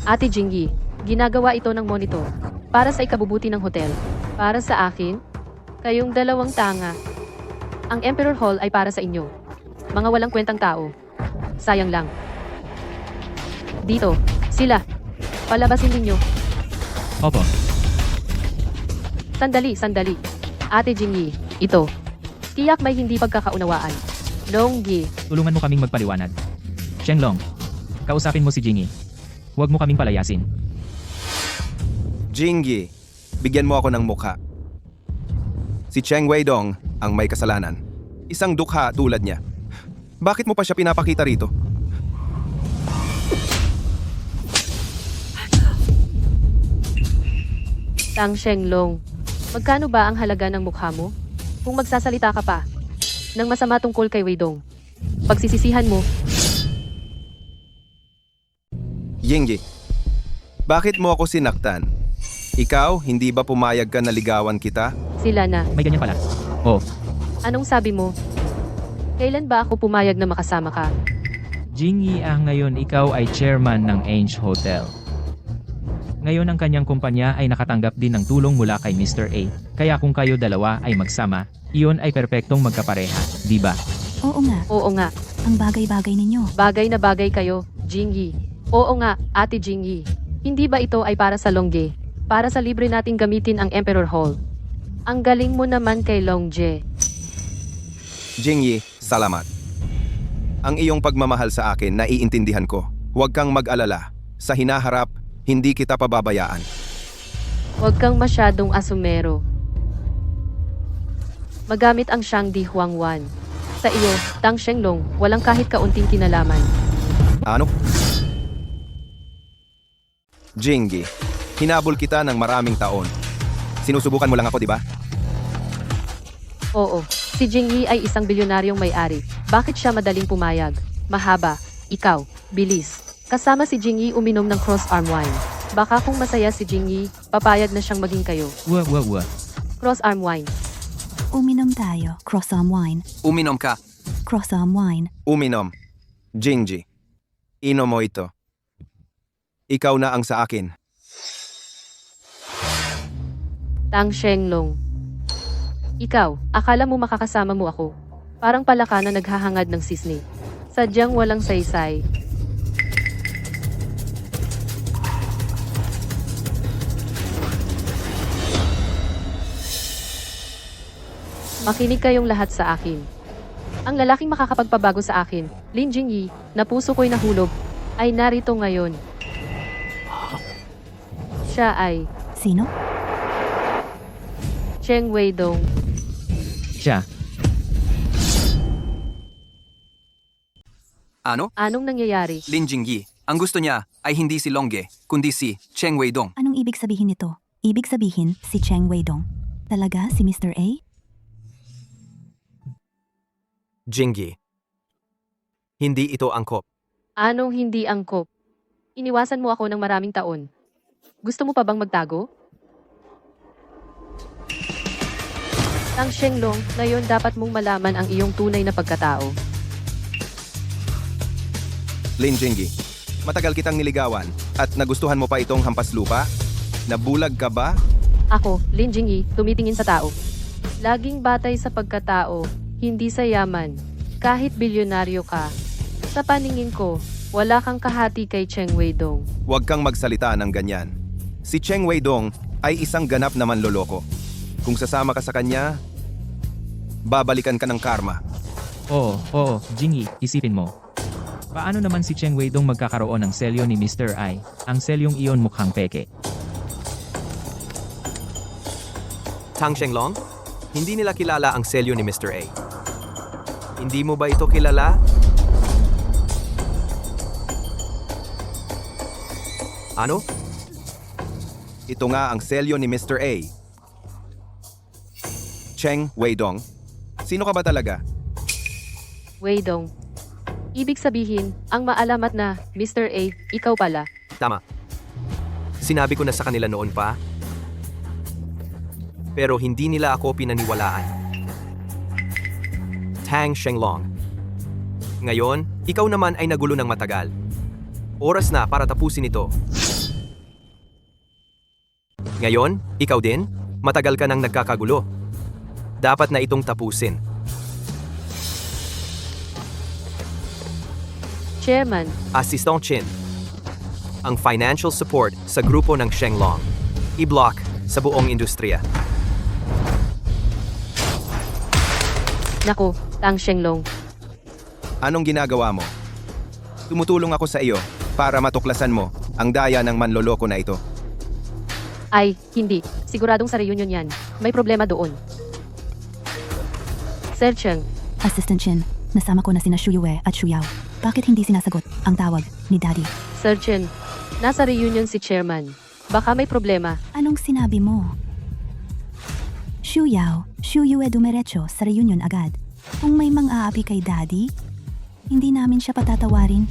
Ate Jingyi, ginagawa ito ng monitor para sa ikabubuti ng hotel. Para sa akin, kayong dalawang tanga. Ang Emperor Hall ay para sa inyo. Mga walang kwentang tao. Sayang lang. Dito, sila. Palabasin ninyo. Opo, Sandali. Ate Jingyi, ito. Tiyak may hindi pagkakaunawaan. Longgi, tulungan mo kaming magpaliwanag. Shenglong, kausapin mo si Jingyi. Huwag mo kaming palayasin. Jingyi, bigyan mo ako ng mukha. Si Cheng Weidong ang may kasalanan. Isang dukha tulad niya. Bakit mo pa siya pinapakita rito? Tang Shenglong. Magkano ba ang halaga ng mukha mo? Kung magsasalita ka pa ng masama tungkol kay Weidong, pagsisisihan mo. Jingyi, bakit mo ako sinaktan? Ikaw, hindi ba pumayag ka na ligawan kita? Sila na. May ganyan pala. Oh, Anong sabi mo? Kailan ba ako pumayag na makasama ka? Jingyi, ngayon ikaw ay chairman ng Ange Hotel. Ngayon ang kanyang kumpanya ay nakatanggap din ng tulong mula kay Mr. A. Kaya kung kayo dalawa ay magsama, iyon ay perpektong magkapareha, di ba? Oo nga, Oo nga, ang bagay-bagay ninyo. bagay na bagay kayo, Jingyi. Oo nga, Ate Jingyi. Hindi ba ito ay para sa Longge? Para sa libre nating gamitin ang Emperor Hall. Ang galing mo naman kay Longje. Jingyi, salamat. Ang iyong pagmamahal sa akin, naiintindihan ko. Huwag kang mag-alala. Sa hinaharap, hindi kita pababayaan. Huwag kang masyadong asumero. Magamit ang Shangdi Huangwan. Sa iyo, Tang Shenglong, walang kahit kaunting kinalaman. Ano? Jinggi, hinabol kita ng maraming taon. Sinusubukan mo lang ako, di ba? Oo, si Jingyi ay isang bilyonaryong may-ari. Bakit siya madaling pumayag? Mahaba, ikaw, bilis. Kasama si Jingyi uminom ng cross-arm wine. Baka kung masaya si Jingyi, papayag na siyang maging kayo. Wa. Cross-arm wine. Uminom tayo. Cross-arm wine. Uminom ka. Cross-arm wine. Uminom. Jingji, inom mo ito. Ikaw na ang sa akin. Tang Shenglong. Ikaw, akala mo makakasama mo ako. Parang palaka na naghahangad ng sisne. Sadyang walang saysay. Makinig kayong lahat sa akin. Ang lalaking makakapagpabago sa akin, Lin Jingyi, na puso ko'y nahulog, ay narito ngayon. Siya ay Sino? Cheng Weidong. Siya. Ano? Anong nangyayari? Lin Jingyi. Ang gusto niya ay hindi si Longge, kundi si Cheng Weidong. Anong ibig sabihin nito? Ibig sabihin si Cheng Weidong. Talaga si Mr. A? Jingyi. Hindi ito angkop. Anong hindi angkop? Iniwasan mo ako ng maraming taon. Gusto mo pa bang magtago? Tang Shenglong, ngayon dapat mong malaman ang iyong tunay na pagkatao. Lin Jinggi, matagal kitang niligawan at nagustuhan mo pa itong hampas lupa? Nabulag ka ba? Ako, Lin Jingyi, tumitingin sa tao. Laging batay sa pagkatao, hindi sa yaman. Kahit bilyonaryo ka. Sa paningin ko, wala kang kahati kay Cheng Weidong. Huwag kang magsalita ng ganyan. Si Cheng Weidong ay isang ganap na manloloko. Kung sasama ka sa kanya, babalikan ka ng karma. Oo, Jingyi, isipin mo. Paano naman si Cheng Weidong magkakaroon ng selyo ni Mr. I? Ang selyong iyon mukhang peke. Tang Shenglong? Hindi nila kilala ang selyo ni Mr. A. Hindi mo ba ito kilala? Ano? Ito nga ang selyo ni Mr. A. Cheng Weidong. Sino ka ba talaga? Weidong. Ibig sabihin, ang maalamat na, Mr. A, ikaw pala. Tama. Sinabi ko na sa kanila noon pa. Pero hindi nila ako pinaniwalaan. Tang Shenglong. Ngayon, ikaw naman ay nagulo ng matagal. Oras na para tapusin ito. Ngayon, ikaw din, matagal ka nang nagkakagulo. Dapat na itong tapusin. Chairman, Assistant Chin. Ang financial support sa grupo ng Shenglong. I-block sa buong industriya. nako, Tang Shenglong. Anong ginagawa mo? Tumutulong ako sa iyo para matuklasan mo ang daya ng manloloko na ito. Ay, hindi. Siguradong sa reunion yan. May problema doon. Sir Cheng, Assistant Chin, nasama ko na sina Shuyue at Shuyao. Bakit hindi sinasagot ang tawag ni Daddy? Sir Chen, nasa reunion si Chairman. Baka may problema. Anong sinabi mo? Shuyao, Shuyue dumiretso sa reunion agad. Kung may mang-aapi kay Daddy, hindi namin siya patatawarin.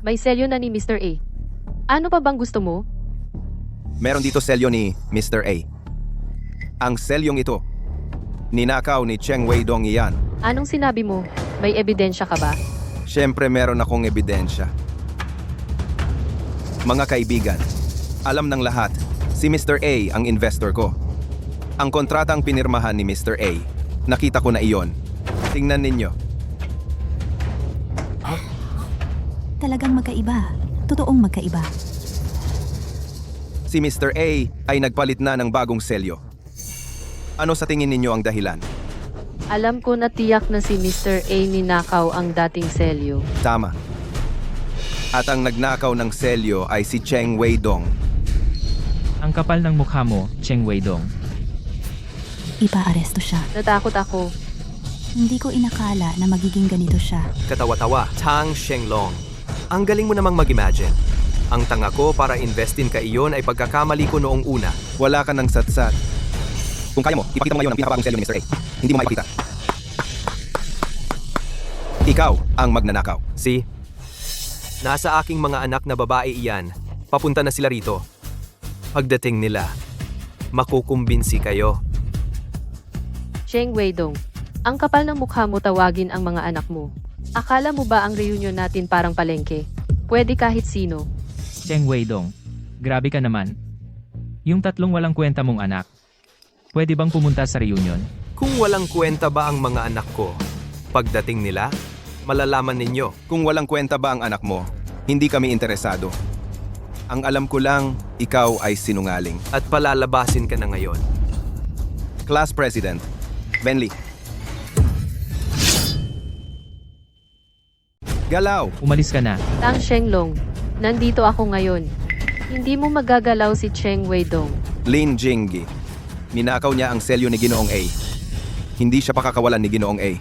May selyo na ni Mr. A. Ano pa bang gusto mo? Meron dito selyo ni Mr. A. Ang selyong ito, ninakaw ni Cheng Weidong iyan. Anong sinabi mo? May ebidensya ka ba? Siyempre meron akong ebidensya. Mga kaibigan, alam ng lahat, si Mr. A ang investor ko. Ang kontratang pinirmahan ni Mr. A, nakita ko na iyon. Tingnan ninyo. Talagang magkaiba. Totoong magkaiba. Si Mr. A ay nagpalit na ng bagong selyo. Ano sa tingin ninyo ang dahilan? Alam ko na tiyak na si Mr. A ninakaw ang dating selyo. Tama. At ang nagnakaw ng selyo ay si Cheng Weidong. Ang kapal ng mukha mo, Cheng Weidong. Ipaaresto siya. Natakot ako. Hindi ko inakala na magiging ganito siya. Katawa-tawa, Tang Shenglong. Ang galing mo namang mag-imagine. Ang tanga ko para investin ka iyon ay pagkakamali ko noong una. Wala ka ng satsat. Kung kaya mo, ipakita mo ngayon ang pinakabagong selyo ni Mr. A. Hindi mo maipakita. Ikaw ang magnanakaw. See? Nasa aking mga anak na babae iyan. Papunta na sila rito. Pagdating nila, makukumbinsi kayo. Cheng Weidong, ang kapal ng mukha mo tawagin ang mga anak mo. Akala mo ba ang reunion natin parang palengke? Pwede kahit sino. Cheng Weidong. Grabe ka naman. Yung tatlong walang kwenta mong anak. Pwede bang pumunta sa reunion? Kung walang kwenta ba ang mga anak ko, pagdating nila, malalaman ninyo. Kung walang kwenta ba ang anak mo, hindi kami interesado. Ang alam ko lang, ikaw ay sinungaling. At palalabasin ka na ngayon. Class President, Benley. Galaw! Umalis ka na. Tang Shenglong, nandito ako ngayon. Hindi mo magagalaw si Cheng Weidong. Lin Jinggi. Ninakaw niya ang selyo ni Ginoong A. Hindi siya pakakawalan ni Ginoong A.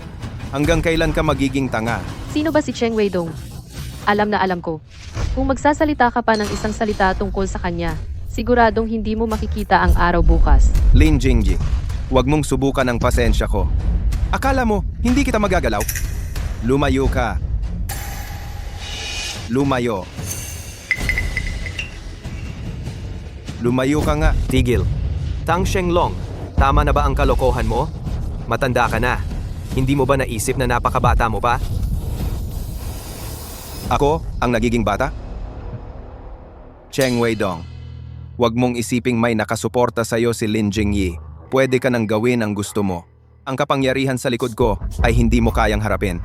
Hanggang kailan ka magiging tanga? Sino ba si Cheng Weidong? Alam na alam ko. Kung magsasalita ka pa ng isang salita tungkol sa kanya, siguradong hindi mo makikita ang araw bukas. Lin Jinggi, huwag mong subukan ang pasensya ko. Akala mo, hindi kita magagalaw? Lumayo ka. Lumayo. Lumayo ka nga. Tigil. Tang Shenglong, tama na ba ang kalokohan mo? Matanda ka na. Hindi mo ba naisip na napakabata mo pa? Ako ang nagiging bata? Cheng Weidong, huwag mong isiping may nakasuporta sa'yo si Lin Jingyi. Pwede ka nang gawin ang gusto mo. Ang kapangyarihan sa likod ko ay hindi mo kayang harapin.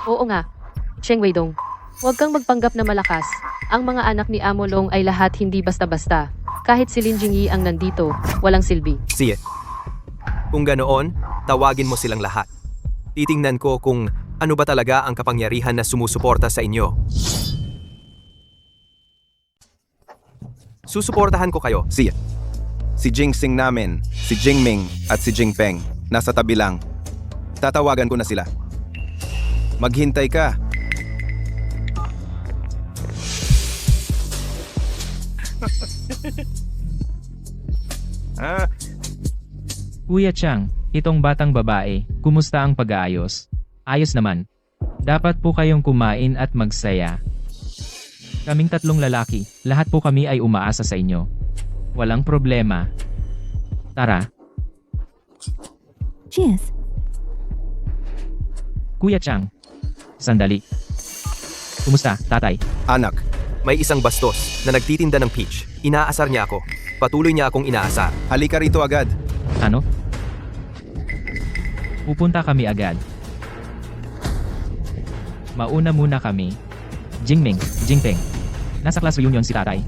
Oo nga. Cheng Weidong, huwag kang magpanggap na malakas. Ang mga anak ni Amo Long ay lahat hindi basta-basta. Kahit si Lin Jingyi ang nandito, walang silbi. Sige. Kung ganoon, tawagin mo silang lahat. Titingnan ko kung ano ba talaga ang kapangyarihan na sumusuporta sa inyo. Susuportahan ko kayo. Siya. Si Jingsing namin, si Jingming at si Jingpeng nasa tabi lang. Tatawagan ko na sila. Maghintay ka. Kuya Chang, itong batang babae, kumusta ang pag-aayos? Ayos naman. Dapat po kayong kumain at magsaya. Kaming tatlong lalaki, lahat po kami ay umaasa sa inyo. Walang problema. Tara, Cheers! Kuya Chang. Sandali. Kumusta, tatay? Anak, May isang bastos na nagtitinda ng peach. Inaasar niya ako. Patuloy niya akong inaasar. halika rito agad. Ano? Pupunta kami agad. Mauna muna kami. Jingming, Jingpeng. Nasa class reunion si tatay.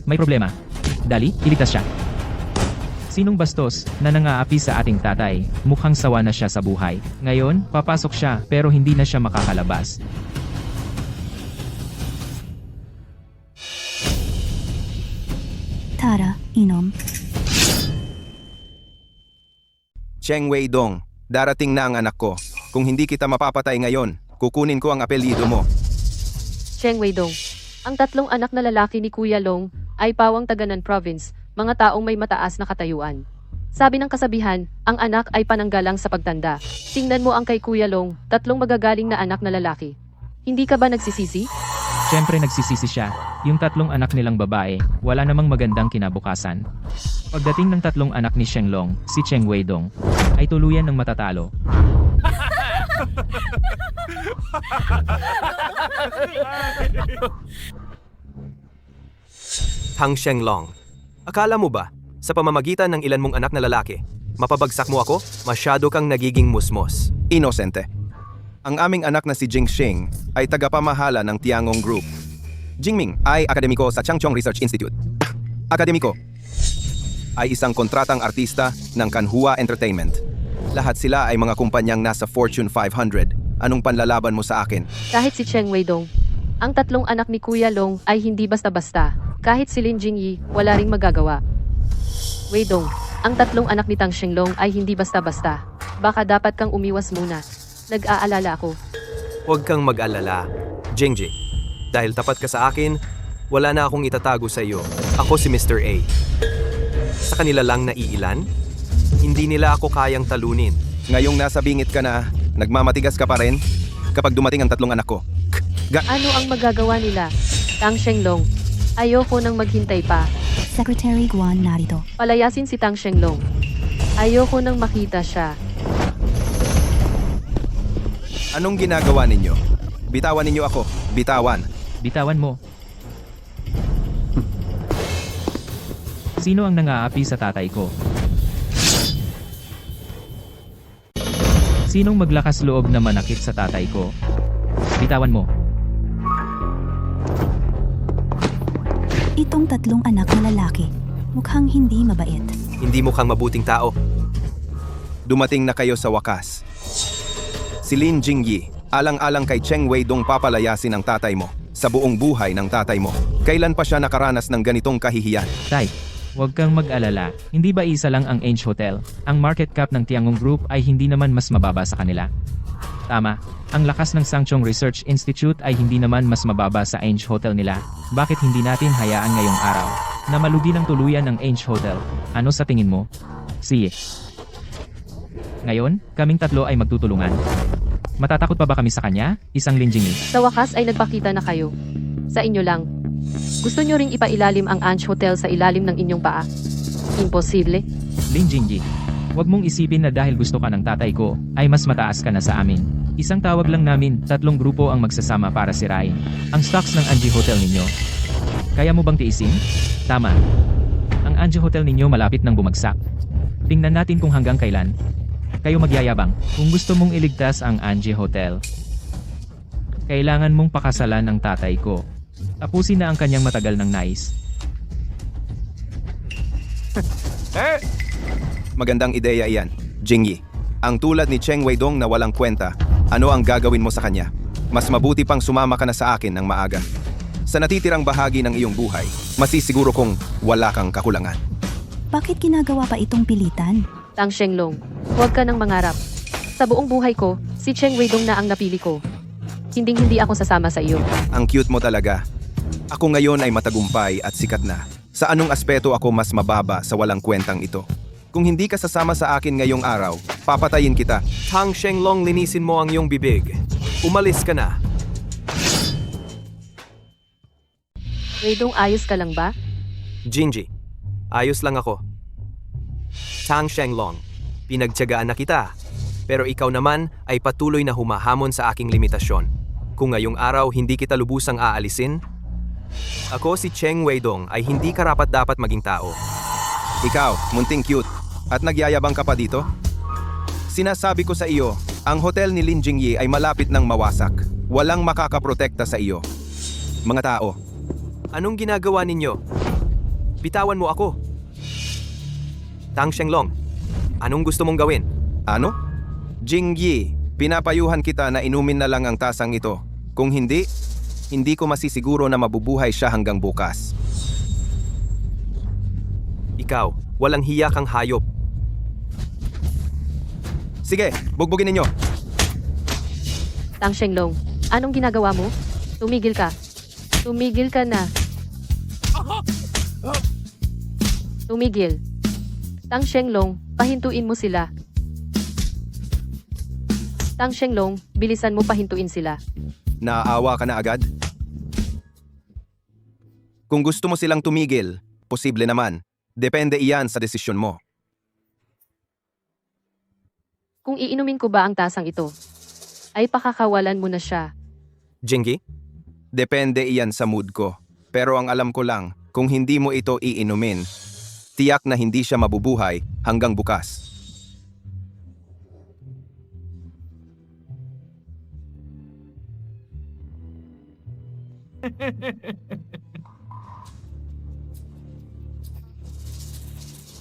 May problema. Dali, iligtas siya. Sinong bastos na nangaapi sa ating tatay? Mukhang sawa na siya sa buhay. Ngayon, papasok siya pero hindi na siya makakalabas. Tara, inom. Cheng Weidong, darating na ang anak ko. Kung hindi kita mapapatay ngayon, kukunin ko ang apelyido mo. Cheng Weidong, ang tatlong anak na lalaki ni Kuya Long ay pawang Taganan Province, mga taong may mataas na katayuan. Sabi ng kasabihan, ang anak ay pananggalang sa pagtanda. Tingnan mo ang kay Kuya Long, tatlong magagaling na anak na lalaki. Hindi ka ba nagsisisi? Siyempre nagsisisi siya. Yung tatlong anak nilang babae, wala namang magandang kinabukasan. Pagdating ng tatlong anak ni Shenglong, si Cheng Weidong, ay tuluyan ng matatalo. Tang Shenglong, akala mo ba, sa pamamagitan ng ilan mong anak na lalaki, mapabagsak mo ako? Masyado kang nagiging musmos. Inosente. Ang aming anak na si Jingxing ay tagapamahala ng Tiangong Group. Jingming ay akademiko sa Changchong Research Institute. Akademiko ay isang kontratang artista ng Kanhua Entertainment. Lahat sila ay mga kumpanyang nasa Fortune 500. Anong panlalaban mo sa akin? Kahit si Cheng Weidong, ang tatlong anak ni Kuya Long ay hindi basta-basta. Kahit si Lin Jingyi, wala ring magagawa. Weidong, ang tatlong anak ni Tang Shenglong ay hindi basta-basta. Baka dapat kang umiwas muna. Nag-aalala ako. Huwag kang mag-alala, Jingji. Dahil tapat ka sa akin, wala na akong itatago sa iyo. Ako si Mr. A. Sa kanila lang naiilan? Hindi nila ako kayang talunin. Ngayong nasa bingit ka na, nagmamatigas ka pa rin? Kapag dumating ang tatlong anak ko. Ano ang magagawa nila? Tang Shenglong, ayoko nang maghintay pa. Secretary Guan narito. Palayasin si Tang Shenglong. Ayoko nang makita siya. Anong ginagawa ninyo? Bitawan ninyo ako. Bitawan. Bitawan mo. Sino ang nangaapi sa tatay ko? Sinong maglakas loob na manakit sa tatay ko? Bitawan mo. Itong tatlong anak na lalaki. Mukhang hindi mabait. Hindi mukhang mabuting tao. Dumating na kayo sa wakas. Si Lin Jingyi, alang-alang kay Cheng Weidong papalayasin ang tatay mo sa buong buhay ng tatay mo. Kailan pa siya nakaranas ng ganitong kahihiyan? Tay, huwag kang mag-alala. Hindi ba isa lang ang Ange Hotel? Ang market cap ng Tiangong Group ay hindi naman mas mababa sa kanila. Tama, ang lakas ng Sangchong Research Institute ay hindi naman mas mababa sa Ange Hotel nila. Bakit hindi natin hayaan ngayong araw na malugi ng tuluyan ng Ange Hotel? Ano sa tingin mo? Sige. Ngayon, kaming tatlo ay magtutulungan. Matatakot pa ba kami sa kanya? Isang Lin Jingyi. Sa wakas ay nagpakita na kayo. Sa inyo lang. Gusto nyo ring ipailalim ang Ange Hotel sa ilalim ng inyong paa? Imposible. Lin Jingyi, huwag mong isipin na dahil gusto ka ng tatay ko, ay mas mataas ka na sa amin. Isang tawag lang namin, tatlong grupo ang magsasama para sirain ang stocks ng Anji Hotel ninyo. Kaya mo bang tiisin? Tama. Ang Anji Hotel ninyo malapit nang bumagsak. Tingnan natin kung hanggang kailan kayo magyayabang. Kung gusto mong iligtas ang Anji Hotel, kailangan mong pakasalan ang tatay ko. Tapusin na ang kanyang matagal ng nais. Magandang ideya iyan, Jingyi. Ang tulad ni Cheng Weidong na walang kwenta, ano ang gagawin mo sa kanya? Mas mabuti pang sumama ka na sa akin ng maaga. Sa natitirang bahagi ng iyong buhay, masisiguro kong wala kang kakulangan. Bakit ginagawa pa itong pilitan? Tang Shenglong, huwag ka nang mangarap. Sa buong buhay ko, si Cheng Weidong na ang napili ko. Hinding-hindi ako sasama sa iyo. Ang cute mo talaga. Ako ngayon ay matagumpay at sikat na. Sa anong aspeto ako mas mababa sa walang kwentang ito? Kung hindi ka sasama sa akin ngayong araw, papatayin kita. Tang Shenglong, linisin mo ang iyong bibig. Umalis ka na. Weidong, ayos ka lang ba? Jingji, ayos lang ako. Tang Shenglong, pinagtiyagaan na kita. Pero ikaw naman ay patuloy na humahamon sa aking limitasyon. Kung ngayong araw hindi kita lubusang aalisin, ako si Cheng Weidong ay hindi karapat-dapat maging tao. Ikaw, munting cute, at nagyayabang ka pa dito? Sinasabi ko sa iyo, ang hotel ni Lin Jingyi ay malapit ng mawasak. Walang makakaprotekta sa iyo. Mga tao, Anong ginagawa ninyo? Bitawan mo ako. Tang Shenglong, anong gusto mong gawin? ano? Jingyi, pinapayuhan kita na inumin na lang ang tasang ito. Kung hindi, hindi ko masisiguro na mabubuhay siya hanggang bukas. Ikaw, walang hiya kang hayop. Sige, bugbugin ninyo. Tang Shenglong, anong ginagawa mo? Tumigil ka. Tumigil ka na. Tumigil. Tang Shenglong, pahintuin mo sila. Tang Shenglong, bilisan mo pahintuin sila. Naaawa ka na agad? Kung gusto mo silang tumigil, posible naman. Depende iyan sa desisyon mo. Kung iinumin ko ba ang tasang ito, ay pakakawalan mo na siya. Jinggi, Depende iyan sa mood ko. Pero ang alam ko lang, kung hindi mo ito iinumin, tiyak na hindi siya mabubuhay hanggang bukas.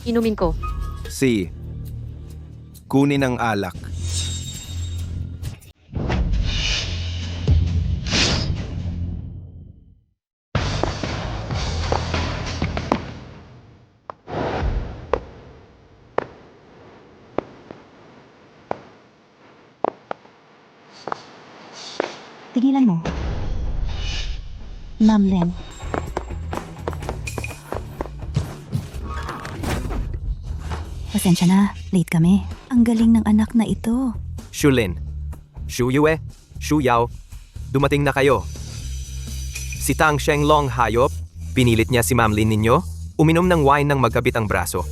Inumin ko. Si, kunin ang alak. Tigilan mo. Ma'am Len. Pasensya na, late kami. Ang galing ng anak na ito. Shulin, Shuyue, Shuyao, dumating na kayo. Si Tang Shenglong hayop, pinilit niya si Ma'am Lin ninyo, uminom ng wine ng magkabit ang braso.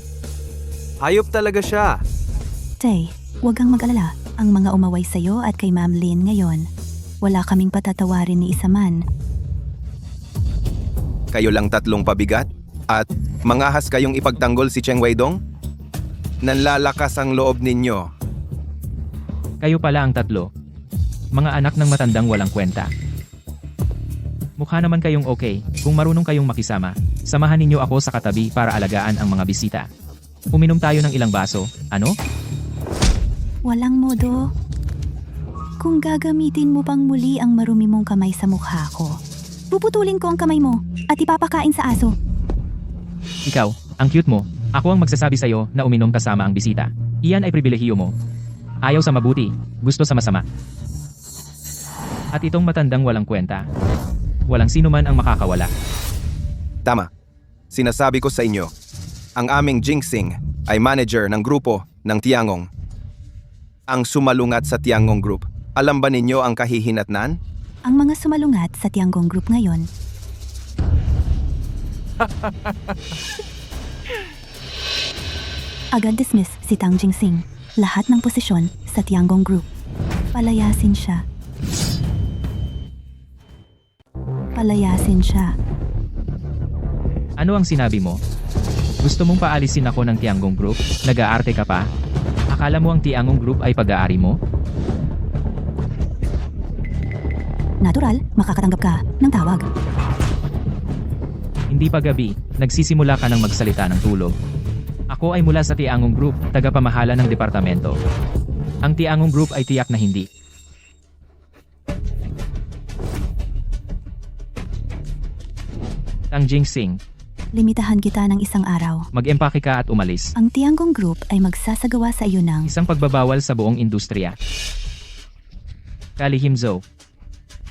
Hayop talaga siya. Tay, huwag kang mag-alala. Ang mga umaway sa'yo at kay Ma'am Lin ngayon, wala kaming patatawarin ni isa man. Kayo lang tatlong pabigat? At mangahas kayong ipagtanggol si Cheng Weidong? Nanlalakas ang loob ninyo. Kayo pala ang tatlo. Mga anak ng matandang walang kwenta. Mukha naman kayong okay, kung marunong kayong makisama. Samahan ninyo ako sa katabi para alagaan ang mga bisita. Uminom tayo ng ilang baso, ano? Walang modo. Kung gagamitin mo pang muli ang marumi mong kamay sa mukha ko, puputulin ko ang kamay mo at ipapakain sa aso. Ikaw, ang cute mo. Ako ang magsasabi sa'yo na uminom kasama ang bisita. Iyan ay pribilehiyo mo. Ayaw sa mabuti, gusto sa masama. At itong matandang walang kwenta. Walang sino man ang makakawala. Tama. Sinasabi ko sa inyo, ang aming Jingsing ay manager ng grupo ng Tiangong. Ang sumalungat sa Tiangong Group. Alam ba ninyo ang kahihinatnan? Ang mga sumalungat sa Tiangong Group ngayon. Agad dismiss si Tang Jingsing. Lahat ng posisyon sa Tiangong Group. Palayasin siya. Palayasin siya. Ano ang sinabi mo? Gusto mong paalisin ako ng Tiangong Group? Nag-aarte ka pa? Akala mo ang Tiangong Group ay pag-aari mo? Natural, makakatanggap ka ng tawag. Hindi pa gabi, nagsisimula ka ng magsalita ng tulog. Ako ay mula sa Tiangong Group, tagapamahala ng departamento. Ang Tiangong Group ay tiyak na hindi. Tang Jingsing, Limitahan kita ng isang araw. mag-empake ka at umalis. Ang Tiangong Group ay magsasagawa sa iyo ng Isang pagbabawal sa buong industriya. Kalihim Zhou.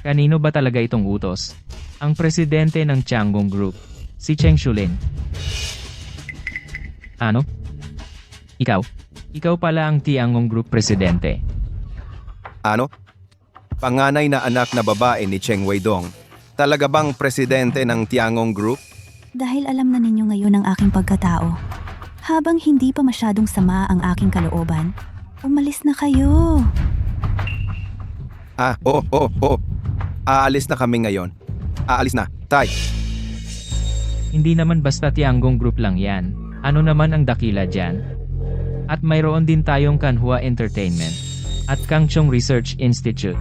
Kanino ba talaga itong utos? Ang presidente ng Tiangong Group, si Cheng Shulin. Ano? Ikaw? Ikaw pala ang Tiangong Group presidente. Ano? Panganay na anak na babae ni Cheng Weidong. Talaga bang presidente ng Tiangong Group? dahil alam na ninyo ngayon ang aking pagkatao. Habang hindi pa masyadong sama ang aking kalooban, umalis na kayo. Aalis na kami ngayon. Aalis na. Tay. Hindi naman basta Tiangong Group lang yan. Ano naman ang dakila dyan? At mayroon din tayong Kanhua Entertainment at Kangchong Research Institute.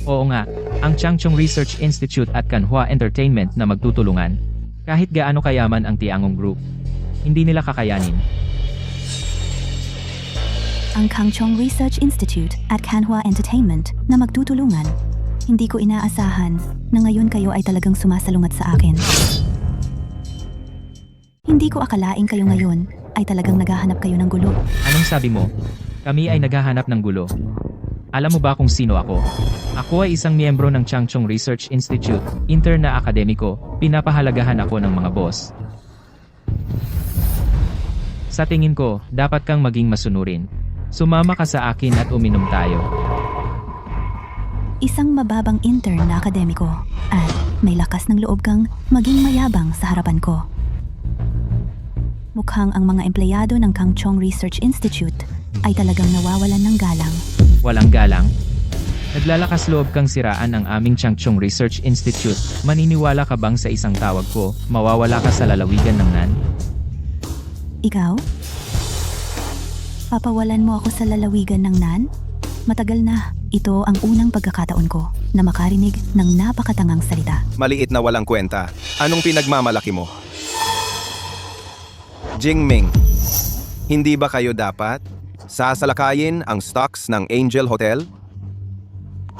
Oo nga, ang Changchong Research Institute at Kanhua Entertainment na magtutulungan. Kahit gaano kayaman ang Tiangong Group, hindi nila kakayanin. Ang Kangchong Research Institute at Kanhua Entertainment na magtutulungan. Hindi ko inaasahan na ngayon kayo ay talagang sumasalungat sa akin. Hindi ko akalaing kayo ngayon ay talagang naghahanap kayo ng gulo. Anong sabi mo? Kami ay naghahanap ng gulo. Alam mo ba kung sino ako? Ako ay isang miyembro ng Changchong Research Institute, intern na akademiko, pinapahalagahan ako ng mga boss. Sa tingin ko, dapat kang maging masunurin. Sumama ka sa akin at uminom tayo. Isang mababang intern na akademiko at may lakas ng loob kang maging mayabang sa harapan ko. Mukhang ang mga empleyado ng Kangchong Research Institute ay talagang nawawalan ng galang. Walang galang? Naglalakas loob kang siraan ang aming Changchong Research Institute. Maniniwala ka bang sa isang tawag ko, mawawala ka sa lalawigan ng NAN? Ikaw? Papawalan mo ako sa lalawigan ng NAN? Matagal na, ito ang unang pagkakataon ko na makarinig ng napakatangang salita. Maliit na walang kwenta. Anong pinagmamalaki mo? Jingming, hindi ba kayo dapat? Sasalakayin ang stocks ng Angel Hotel?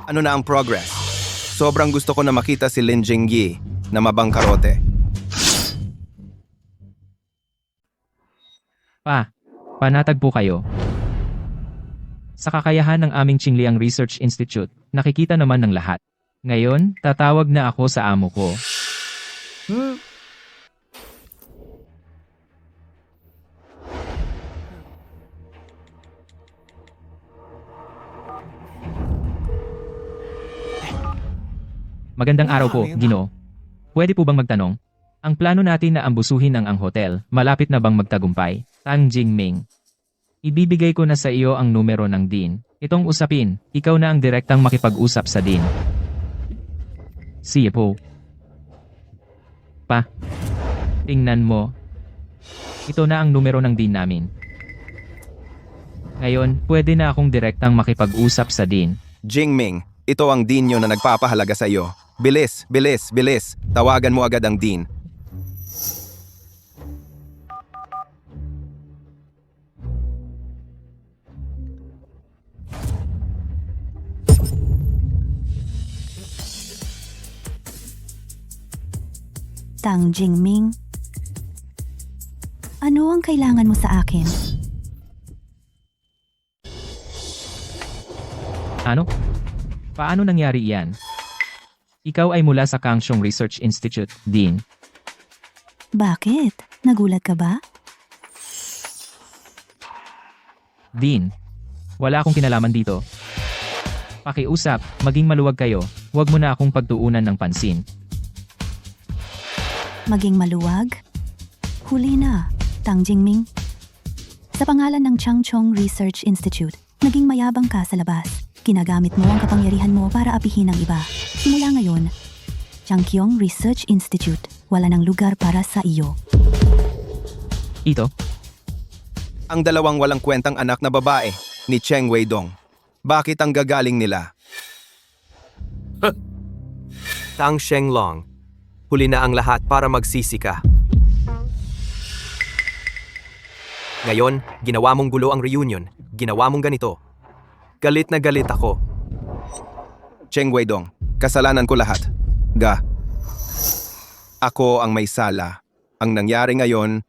Ano na ang progress? Sobrang gusto ko na makita si Lin Jingyi na mabangkarote. Panatag po kayo. Sa kakayahan ng aming Qingliang Research Institute, nakikita naman ng lahat. Ngayon, tatawag na ako sa amo ko. Magandang araw po, Ginoo. Pwede po bang magtanong? Ang plano natin na ambusuhin ang hotel, malapit na bang magtagumpay? Tang Jingming. Ibibigay ko na sa iyo ang numero ng Dean. Itong usapin, ikaw na ang direktang makipag-usap sa Dean. Sige po. Tingnan mo. Ito na ang numero ng Dean namin. Ngayon, pwede na akong direktang makipag-usap sa Dean. Jingming, ito ang Dean nyo na nagpapahalaga sa iyo. Bilis, bilis, bilis. Tawagan mo agad ang Dean. Tang Jingming. Ano ang kailangan mo sa akin? Ano? Paano nangyari iyan? Ikaw ay mula sa Kangshong Research Institute, Dean. Bakit? Nagulat ka ba? Dean, wala akong kinalaman dito. Pakiusap, maging maluwag kayo, huwag mo na akong pagtuunan ng pansin. Maging maluwag? Huli na, Tang Jingming. Sa pangalan ng Changchong Research Institute, naging mayabang ka sa labas. Ginagamit mo ang kapangyarihan mo para apihin ang iba. Simula ngayon, Changkyong Research Institute, wala ng lugar para sa iyo. Ito? Ang dalawang walang kwentang anak na babae ni Cheng Weidong. Bakit ang gagaling nila? Tang Shenglong. Huli na ang lahat para magsisi ka. Ngayon, ginawa mong gulo ang reunion. Ginawa mong ganito. Galit na galit ako. Cheng Weidong, kasalanan ko lahat. Ga. Ako ang may sala. Ang nangyari ngayon,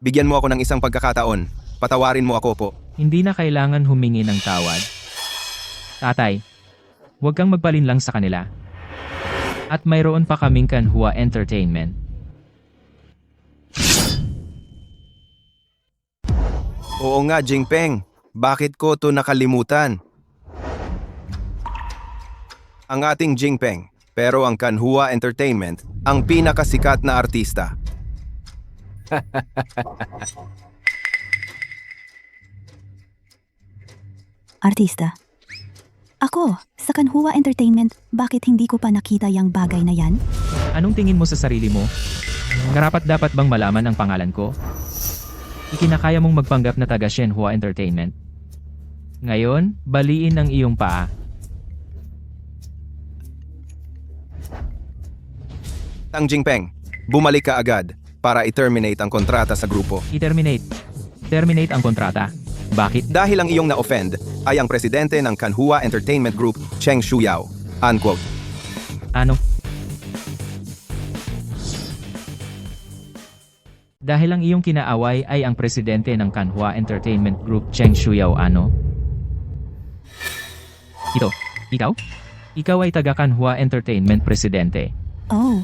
bigyan mo ako ng isang pagkakataon. Patawarin mo ako po. Hindi na kailangan humingi ng tawad. Tatay, huwag kang magpalinlang sa kanila. At mayroon pa kaming Kanhua Entertainment. Oo nga, Jingpeng. Bakit ko to nakalimutan? Ang ating Jingpeng, pero ang Kanhua Entertainment, ang pinakasikat na artista. Artista? Ako, sa Kanhua Entertainment, bakit hindi ko pa nakita yung bagay na yan? Anong tingin mo sa sarili mo? Karapat-dapat bang malaman ang pangalan ko? Ikinakaya mong magpanggap na taga Shenhua Entertainment. Ngayon, baliin ang iyong paa. Tang Jingpeng, bumalik ka agad para i-terminate ang kontrata sa grupo. I-terminate. Terminate ang kontrata. Bakit? Dahil ang iyong na-offend ay ang presidente ng Kanhua Entertainment Group, Cheng Shuyao. Unquote. Ano? Dahil ang iyong kinaaway ay ang presidente ng Kanhua Entertainment Group, Cheng Shuyao, ano? Ito. Ikaw? Ikaw ay taga Kanhua Entertainment presidente. Oh,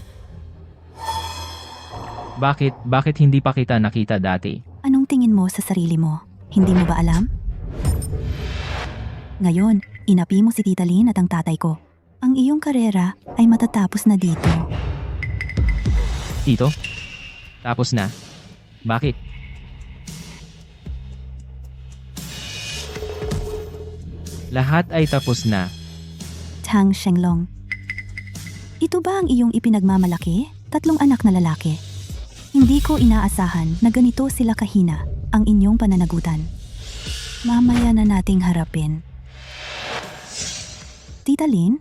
Bakit hindi pa kita nakita dati? anong tingin mo sa sarili mo? Hindi mo ba alam? Ngayon, inapi mo si Tita Lin at ang tatay ko. Ang iyong karera ay matatapos na dito. Ito? Tapos na? Bakit? Lahat ay tapos na. Tang Shenglong. Ito ba ang iyong ipinagmamalaki? 3 anak na lalaki. Hindi ko inaasahan na ganito sila kahina ang inyong pananagutan. Mamaya na nating harapin. Tita Lin?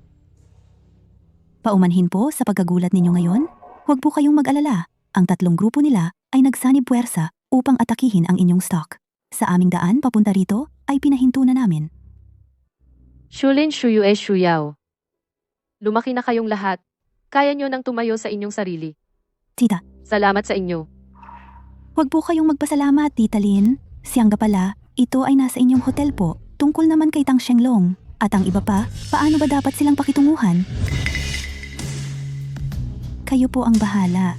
Paumanhin po sa pagkagulat ninyo ngayon? Huwag po kayong mag-alala. Ang 3 grupo nila ay nagsanib puwersa upang atakihin ang inyong stock. Sa aming daan papunta rito ay pinahinto na namin. Shulin Shuyue Shuyao. Lumaki na kayong lahat. Kaya nyo nang tumayo sa inyong sarili. Tita, Salamat sa inyo. huwag po kayong magpasalamat, Tita Lin. Siyang pala, ito ay nasa inyong hotel po. Tungkol naman kay Tang Shenglong. At ang iba pa, paano ba dapat silang pakitunguhan? Kayo po ang bahala.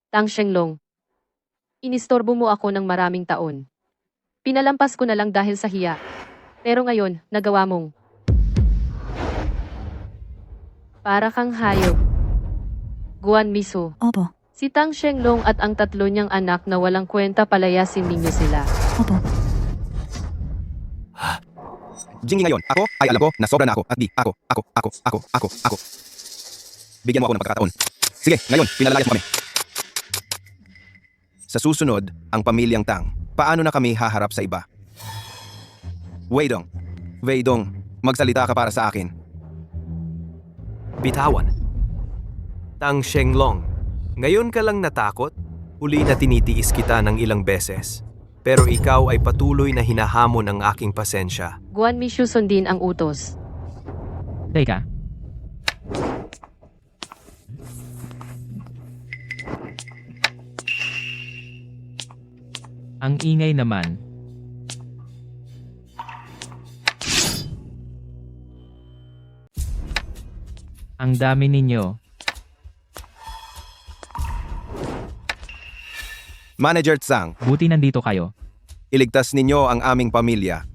Tang Shenglong. Inistorbo mo ako ng maraming taon. Pinalampas ko na lang dahil sa hiya. Pero ngayon, nagawa mong. Para kang hayop. Guan Miso. Opo, Si Tang Shenglong at ang tatlo niyang anak na walang kwenta palayasin ninyo sila. opo. Jingyi ngayon, ako ay alam ko na sobra na ako at di ako. Bigyan mo ako ng pagkakataon. Sige, ngayon, pinalayas mo kami. Sa susunod, ang pamilyang Tang, paano na kami haharap sa iba? Weidong, magsalita ka para sa akin. Bitawan. Tang Shenglong, ngayon ka lang natakot? Huli na tinitiis kita ng ilang beses. Pero ikaw ay patuloy na hinahamon ng aking pasensya. Guan Mishu sundin ang utos. Teka, ang ingay naman. Ang dami ninyo. Manager Tsang, Buti nandito kayo. iligtas ninyo ang aming pamilya.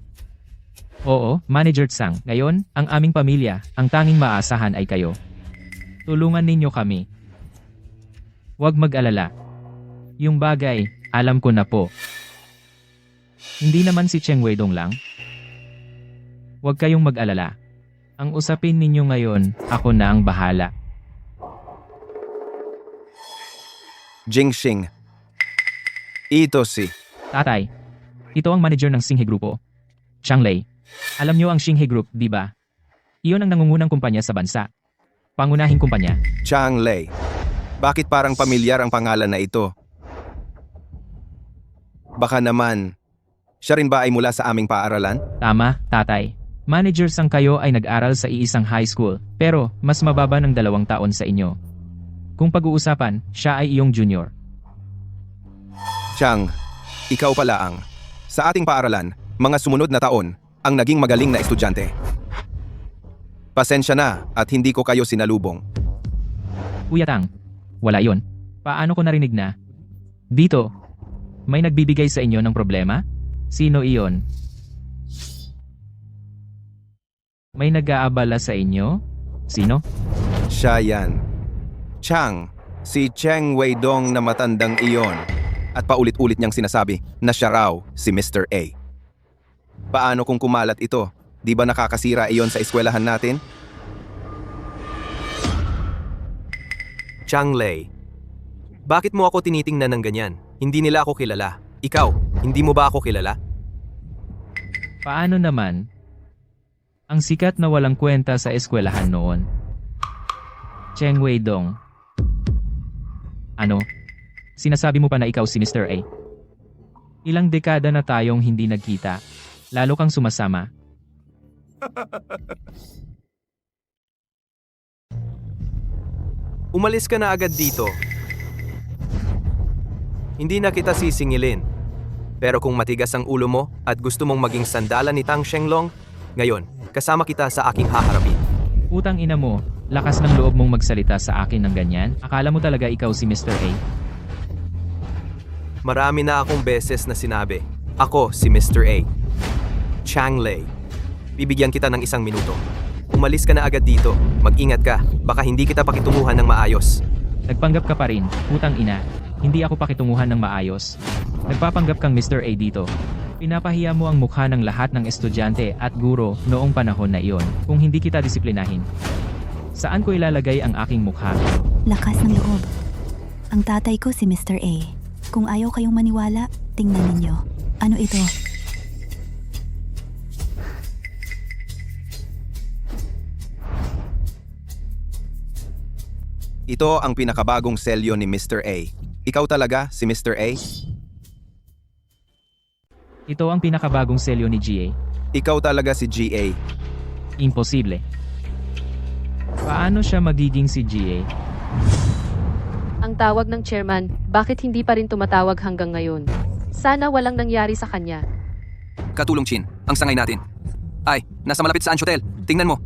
Oo, Manager Tsang. Ngayon, ang aming pamilya, ang tanging maaasahan ay kayo. Tulungan ninyo kami. Huwag mag-alala. Yung bagay, alam ko na po. Hindi naman si Cheng Weidong lang. Huwag kayong mag-alala. Ang usapin ninyo ngayon, ako na ang bahala. Jingxing. Ito si... Tatay, ito ang manager ng Xinghe Grupo. Chang Lei. Alam niyo ang Xinghe Group, di ba? Iyon ang nangungunang kumpanya sa bansa. Pangunahing kumpanya. Chang Lei. Bakit parang pamilyar ang pangalan na ito? Baka naman, siya rin ba ay mula sa aming paaralan? Tama, tatay. Managers ang kayo ay nag-aral sa iisang high school, pero mas mababa ng 2 taon sa inyo. Kung pag-uusapan, siya ay iyong junior. Chang, ikaw pala ang, sa ating paaralan, mga sumunod na taon, ang naging magaling na estudyante. Pasensya na at hindi ko kayo sinalubong. Kuya Tang, wala yon. Paano ko narinig na? Dito, may nagbibigay sa inyo ng problema? Sino iyon? May nag-aabala sa inyo? Sino? Siya yan. Chang, si Cheng Weidong na matandang iyon. At paulit-ulit niyang sinasabi na siya raw si Mr. A. Paano kung kumalat ito? Di ba nakakasira iyon sa eskwelahan natin? Chang Lei, bakit mo ako tinitingnan ng ganyan? Hindi nila ako kilala. Ikaw, hindi mo ba ako kilala? Paano naman? Ang sikat na walang kwenta sa eskwelahan noon. Cheng Weidong. Ano? Sinasabi mo pa na ikaw si Mr. A? Ilang dekada na tayong hindi nagkita. Lalo kang sumasama. Umalis ka na agad dito. Hindi na kita sisingilin. Pero kung matigas ang ulo mo at gusto mong maging sandalan ni Tang Shenglong, ngayon, kasama kita sa aking haharapin. Utang ina mo, lakas ng loob mong magsalita sa akin ng ganyan? Akala mo talaga ikaw si Mr. A? Marami na akong beses na sinabi, ako si Mr. A. Chang Lei. Bibigyan kita ng 1 minuto. Umalis ka na agad dito. Mag-ingat ka. Baka hindi kita pakitunguhan ng maayos. Nagpanggap ka pa rin, utang ina. Hindi ako pakitunguhan ng maayos. Nagpapanggap kang Mr. A dito. Pinapahiya mo ang mukha ng lahat ng estudyante at guro noong panahon na iyon kung hindi kita disiplinahin. Saan ko ilalagay ang aking mukha? Lakas ng loob. Ang tatay ko si Mr. A. Kung ayaw kayong maniwala, tingnan ninyo. Ano ito? Ito ang pinakabagong selyo ni Mr. A. Ikaw talaga si Mr. A? Ito ang pinakabagong selyo ni GA. Ikaw talaga si GA. Imposible. Paano siya magiging si GA? Ang tawag ng chairman, bakit hindi pa rin tumatawag hanggang ngayon? Sana walang nangyari sa kanya. Katulong Chin, ang sangay natin. Ay, nasa malapit sa Ange Hotel. Tingnan mo.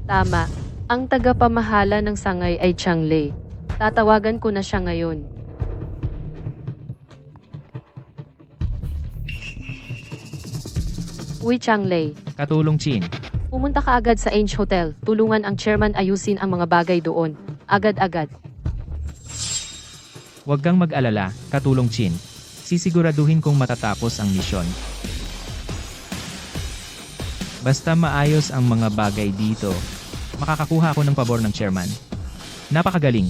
Tama. Ang tagapamahala ng sangay ay Chang Lei. Tatawagan ko na siya ngayon. Uy Chang Lei, Katulong Chin. pumunta ka agad sa Ange Hotel. Tulungan ang chairman ayusin ang mga bagay doon. Agad-agad. Huwag kang mag-alala, Katulong Chin. Sisiguraduhin kong matatapos ang misyon. Basta maayos ang mga bagay dito, makakakuha ako ng pabor ng chairman. Napakagaling.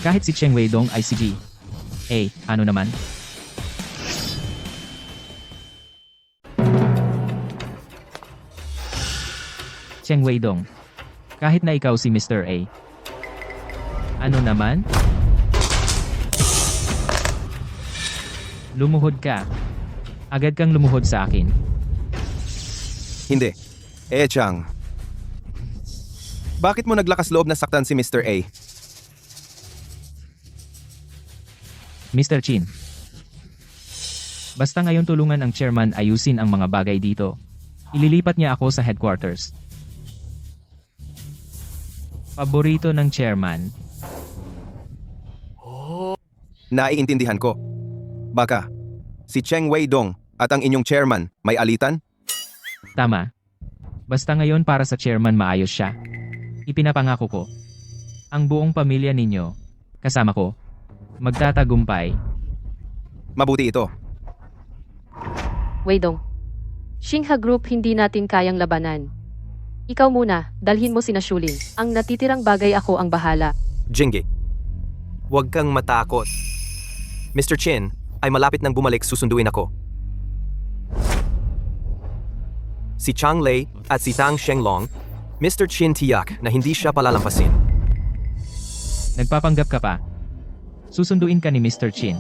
Kahit si Cheng Weidong ay si G. Ano naman? Cheng Weidong. Kahit na ikaw si Mr. A. Ano naman? Lumuhod ka. Agad kang lumuhod sa akin. Hindi. Chang. Bakit mo naglakas loob na saktan si Mr. A? Mr. Chin. Basta ngayon tulungan ang chairman ayusin ang mga bagay dito. Ililipat niya ako sa headquarters. Paborito ng chairman. Naiintindihan ko. Baka, si Cheng Weidong at ang inyong chairman may alitan? Tama. Basta ngayon para sa chairman maayos siya. Ipinapangako ko. Ang buong pamilya ninyo, kasama ko, magtatagumpay. Mabuti ito. Weidong. Xingha Group hindi natin kayang labanan. Ikaw muna, dalhin mo sina Shulin. Ang natitirang bagay ako ang bahala. Jinggi, huwag kang matakot. Mr. Chin ay malapit nang bumalik, susunduin ako. Si Chang Lei at si Tang Shenglong, Mr. Chin tiyak na hindi siya palalampasin. Nagpapanggap ka pa. Susunduin ka ni Mr. Chin.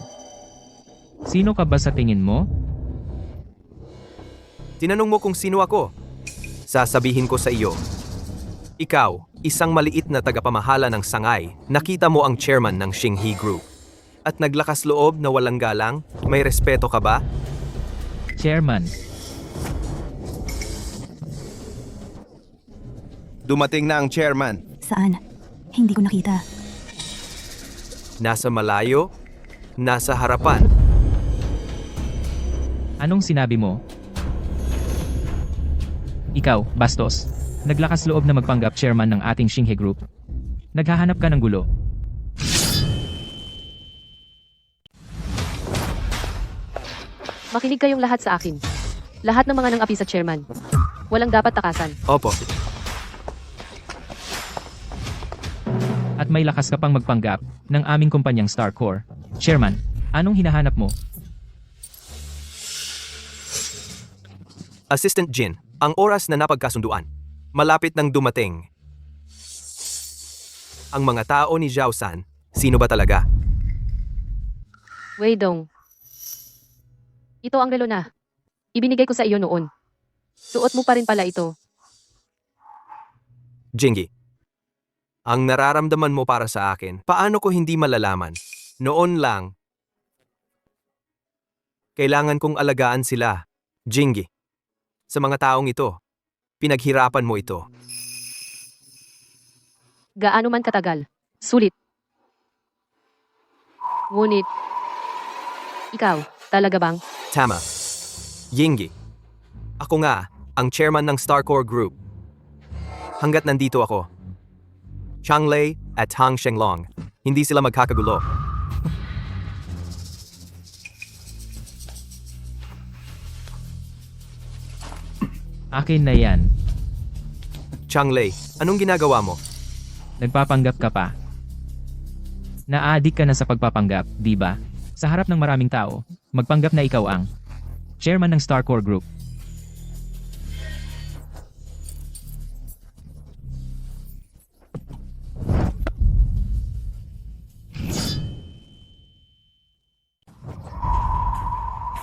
Sino ka ba sa tingin mo? Tinanong mo kung sino ako. Sasabihin ko sa iyo. Ikaw, isang maliit na tagapamahala ng sangay, nakita mo ang chairman ng Xinghe Group. At naglakas loob na walang galang, may respeto ka ba? Chairman. Dumating na ang chairman. Saan? Hindi ko nakita. Nasa malayo? Nasa harapan? Anong sinabi mo? Ikaw, bastos. Naglakas loob na magpanggap chairman ng ating Xinghe Group. Naghahanap ka ng gulo. Makinig kayong lahat sa akin. Lahat ng mga nang-api sa chairman. Walang dapat takasan. Opo. At may lakas ka pang magpanggap ng aming kumpanyang Starcore. Chairman, anong hinahanap mo? Assistant Jin, ang oras na napagkasunduan. Malapit nang dumating. Ang mga tao ni Zhao San, sino ba talaga? Weidong. Ito ang relo na. Ibinigay ko sa iyo noon. Suot mo pa rin pala ito. Jinggi, ang nararamdaman mo para sa akin, paano ko hindi malalaman? Noon lang. Kailangan kong alagaan sila. Jinggi, sa mga taong ito, pinaghirapan mo ito. Gaano man katagal. Sulit. Ngunit, ikaw, talaga bang? Tama. Yinggi, ako nga, ang chairman ng Starcore Group. Hanggat nandito ako, Chang Lei at Tang Shenglong, hindi sila magkakagulo. Akin na yan. Chang Lei, anong ginagawa mo? Nagpapanggap ka pa. Naadik ka na sa pagpapanggap, di ba? Sa harap ng maraming tao, magpanggap na ikaw ang chairman ng Starcore Group.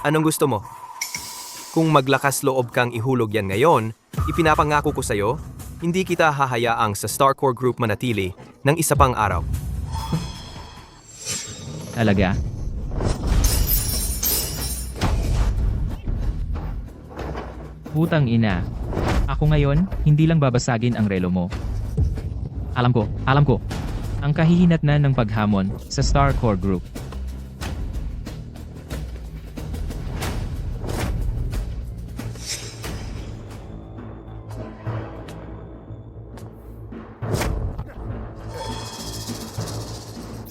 Anong gusto mo? Kung maglakas loob kang ihulog yan ngayon, ipinapangako ko sa'yo, hindi kita hahayaang sa Starcore Group manatili ng isa pang araw. Talaga? Putang ina. Ako ngayon, hindi lang babasagin ang relo mo. Alam ko. Ang kahihinatnan ng paghamon sa Starcore Group.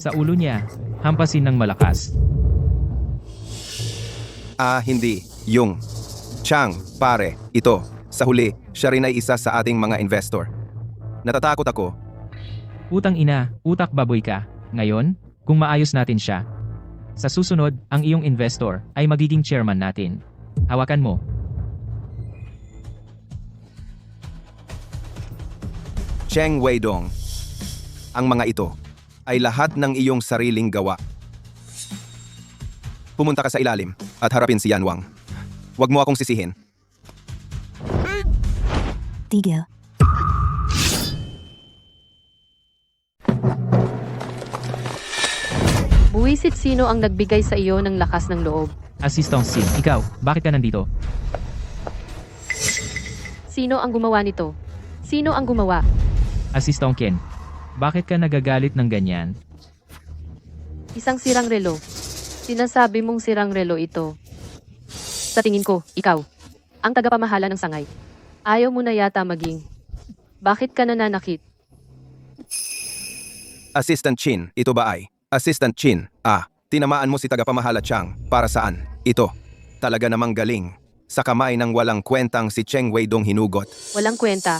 Sa ulo niya, hampasin ng malakas. Hindi. Yung. Chang, pare, ito. Sa huli, siya rin ay isa sa ating mga investor. Natatakot ako. Putang ina, utak baboy ka. Ngayon, kung maayos natin siya. Sa susunod, ang iyong investor ay magiging chairman natin. Hawakan mo. Cheng Weidong. Ang mga ito ay lahat ng iyong sariling gawa. Pumunta ka sa ilalim at harapin si Yan Wang. Huwag mo akong sisihin. Tigil. Buwisit sino ang nagbigay sa iyo ng lakas ng loob. Assistant Sin, ikaw, bakit ka nandito? Sino ang gumawa nito? Sino ang gumawa? Assistant Ken, bakit ka nagagalit ng ganyan? Isang sirang relo. Sinasabi mong sirang relo ito. Sa tingin ko, ikaw, ang tagapamahala ng sangay. Ayaw mo na yata maging. Bakit ka nananakit? Assistant Chin, ito ba ay? Assistant Chin, tinamaan mo si tagapamahala Chang. Para saan? Ito. Talaga namang galing. Sa kamay ng walang kwentang si Cheng Weidong hinugot. Walang kwenta.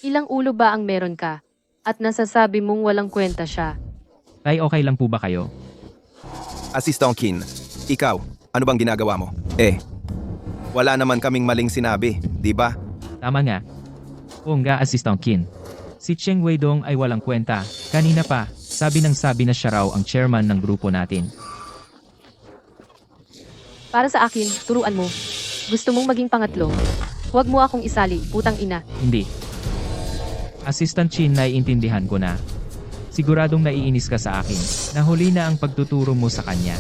Ilang ulo ba ang meron ka? At nasasabi mong walang kwenta siya. Ay okay lang po ba kayo? Assistant Kin, ikaw, ano bang ginagawa mo? Wala naman kaming maling sinabi, di ba? Tama nga. Oo nga, Assistant Kin. Si Cheng Weidong ay walang kwenta. Kanina pa, sabi na siya raw ang chairman ng grupo natin. Para sa akin, turuan mo. Gusto mong maging pangatlo. Huwag mo akong isali, putang ina. Hindi. Assistant Chin, naiintindihan ko na. Siguradong naiinis ka sa akin. Nahuli na ang pagtuturo mo sa kanya.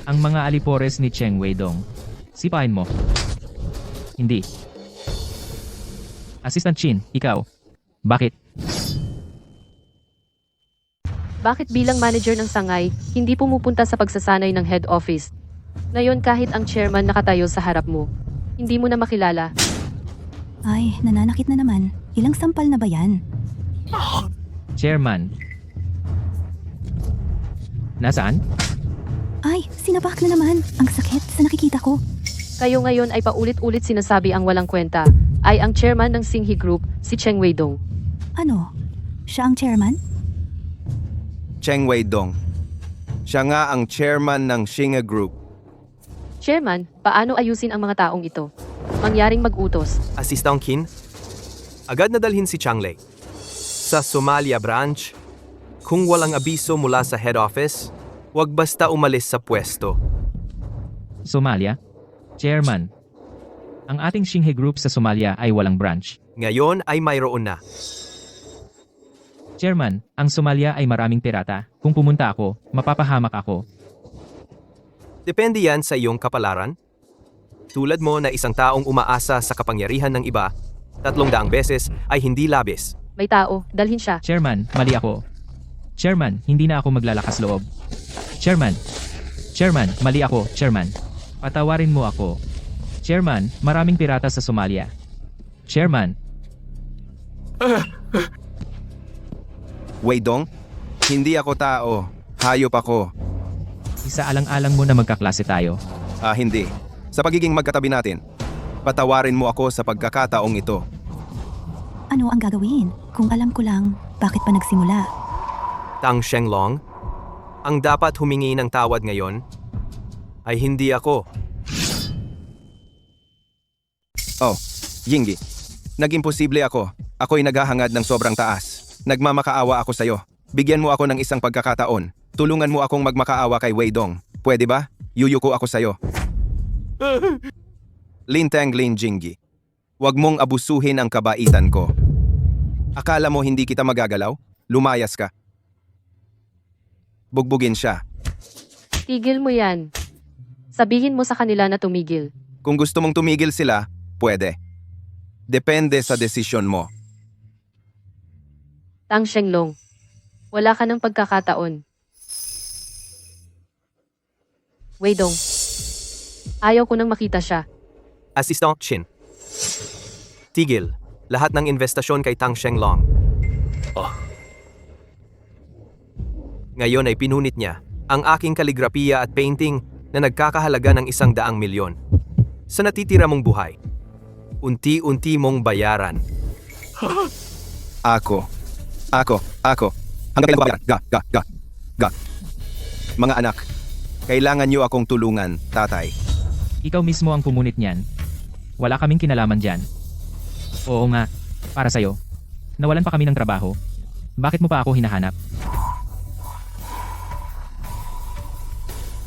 Ang mga alipores ni Cheng Weidong. Sipain mo. Hindi. Assistant Chin, ikaw. Bakit? Bakit bilang manager ng sangay, hindi pumupunta sa pagsasanay ng head office? Ngayon kahit ang chairman nakatayo sa harap mo, hindi mo na makilala. Ay, nananakit na naman. Ilang sampal na ba yan? Chairman. Nasaan? Ay, sinapak na naman. Ang sakit sa nakikita ko. Kayo ngayon ay paulit-ulit sinasabi ang walang kwenta. Ay ang chairman ng Singhi Group, si Cheng Weidong. Ano? Siya ang chairman? Cheng Weidong. Siya nga ang chairman ng Shinga Group. Chairman, paano ayusin ang mga taong ito? Mangyaring mag-utos. Assistant Kin, agad na dalhin si Chang Lei. Sa Somalia branch, kung walang abiso mula sa head office, huwag basta umalis sa pwesto. Somalia? Chairman. Ang ating Singhe Group sa Somalia ay walang branch. Ngayon ay mayroon na. Chairman, ang Somalia ay maraming pirata. Kung pumunta ako, mapapahamak ako. Depende yan sa iyong kapalaran. Tulad mo na isang taong umaasa sa kapangyarihan ng iba, 300 beses ay hindi labis. May tao, dalhin siya. Chairman, mali ako. Chairman, hindi na ako maglalakas loob. Chairman. Chairman, mali ako, Chairman. Patawarin mo ako. Chairman, maraming pirata sa Somalia. Chairman. Weidong, hindi ako tao. Hayop ako. Isaalang-alang mo na magkaklase tayo. Hindi. Sa pagiging magkatabi natin, patawarin mo ako sa pagkakataong ito. Ano ang gagawin? Kung alam ko lang, bakit pa nagsimula? Tang Shenglong, ang dapat humingi ng tawad ngayon ay hindi ako. Yinggi, nag-imposible ako. Ako'y naghahangad ng sobrang taas. Nagmamakaawa ako sa'yo. Bigyan mo ako ng isang pagkakataon. Tulungan mo akong magmakaawa kay Weidong. Pwede ba? Yuyuko ako sa'yo. Linteng Lin Jinggi. Huwag mong abusuhin ang kabaitan ko. Akala mo hindi kita magagalaw? Lumayas ka. Bugbugin siya. Tigil mo yan. Sabihin mo sa kanila na tumigil. Kung gusto mong tumigil sila, pwede. Depende sa desisyon mo. Tang Shenglong. Wala ka ng pagkakataon. Weidong. Ayaw ko nang makita siya. Assistant Chin. Tigil. Lahat ng investasyon kay Tang Shenglong. Ngayon ay pinunit niya ang aking kaligrapiya at painting na nagkakahalaga ng 100 milyon. Sa natitira mong buhay, unti-unti mong bayaran. Ako. Hanggang kailan ko babayaran? Ga. Mga anak, kailangan niyo akong tulungan, tatay. Ikaw mismo ang pumunit niyan. Wala kaming kinalaman dyan. Oo nga, para sa'yo. Nawalan pa kami ng trabaho. Bakit mo pa ako hinahanap?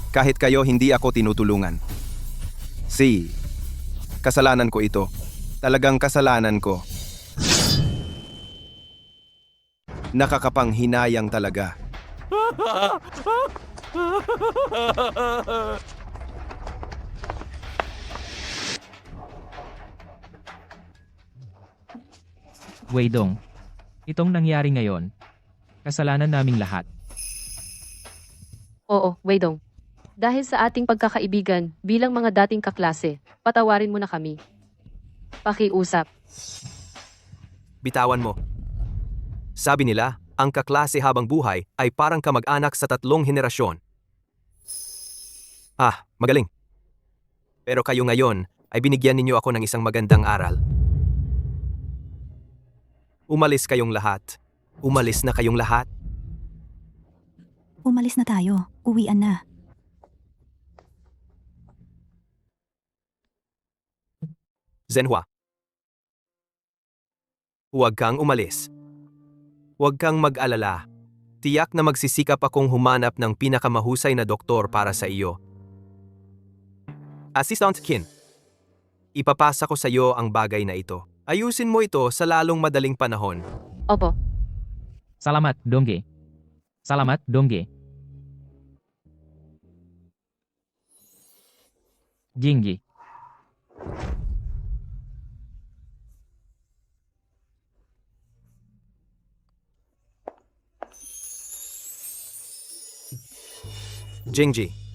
Kahit kayo hindi ako tinutulungan. Kasalanan ko ito. Talagang kasalanan ko. Nakakapanghinayang talaga. Weidong. Itong nangyari ngayon. Kasalanan naming lahat. Oo, Weidong. Dahil sa ating pagkakaibigan bilang mga dating kaklase, patawarin mo na kami. Pakiusap. Bitawan mo. Sabi nila, ang kaklase habang buhay ay parang kamag-anak sa 3 henerasyon. Magaling. Pero kayo ngayon ay binigyan ninyo ako ng isang magandang aral. Umalis kayong lahat. Umalis na kayong lahat. Umalis na tayo. Uwian na. Zenhua. Huwag kang umalis. Huwag kang mag-alala. Tiyak na magsisikap akong humanap ng pinakamahusay na doktor para sa iyo. Assistant Kin. Ipapasa ko sa iyo ang bagay na ito. Ayusin mo ito sa lalong madaling panahon. Opo. Salamat, Dongge. Salamat, Dongge. Jinggi. Jingji.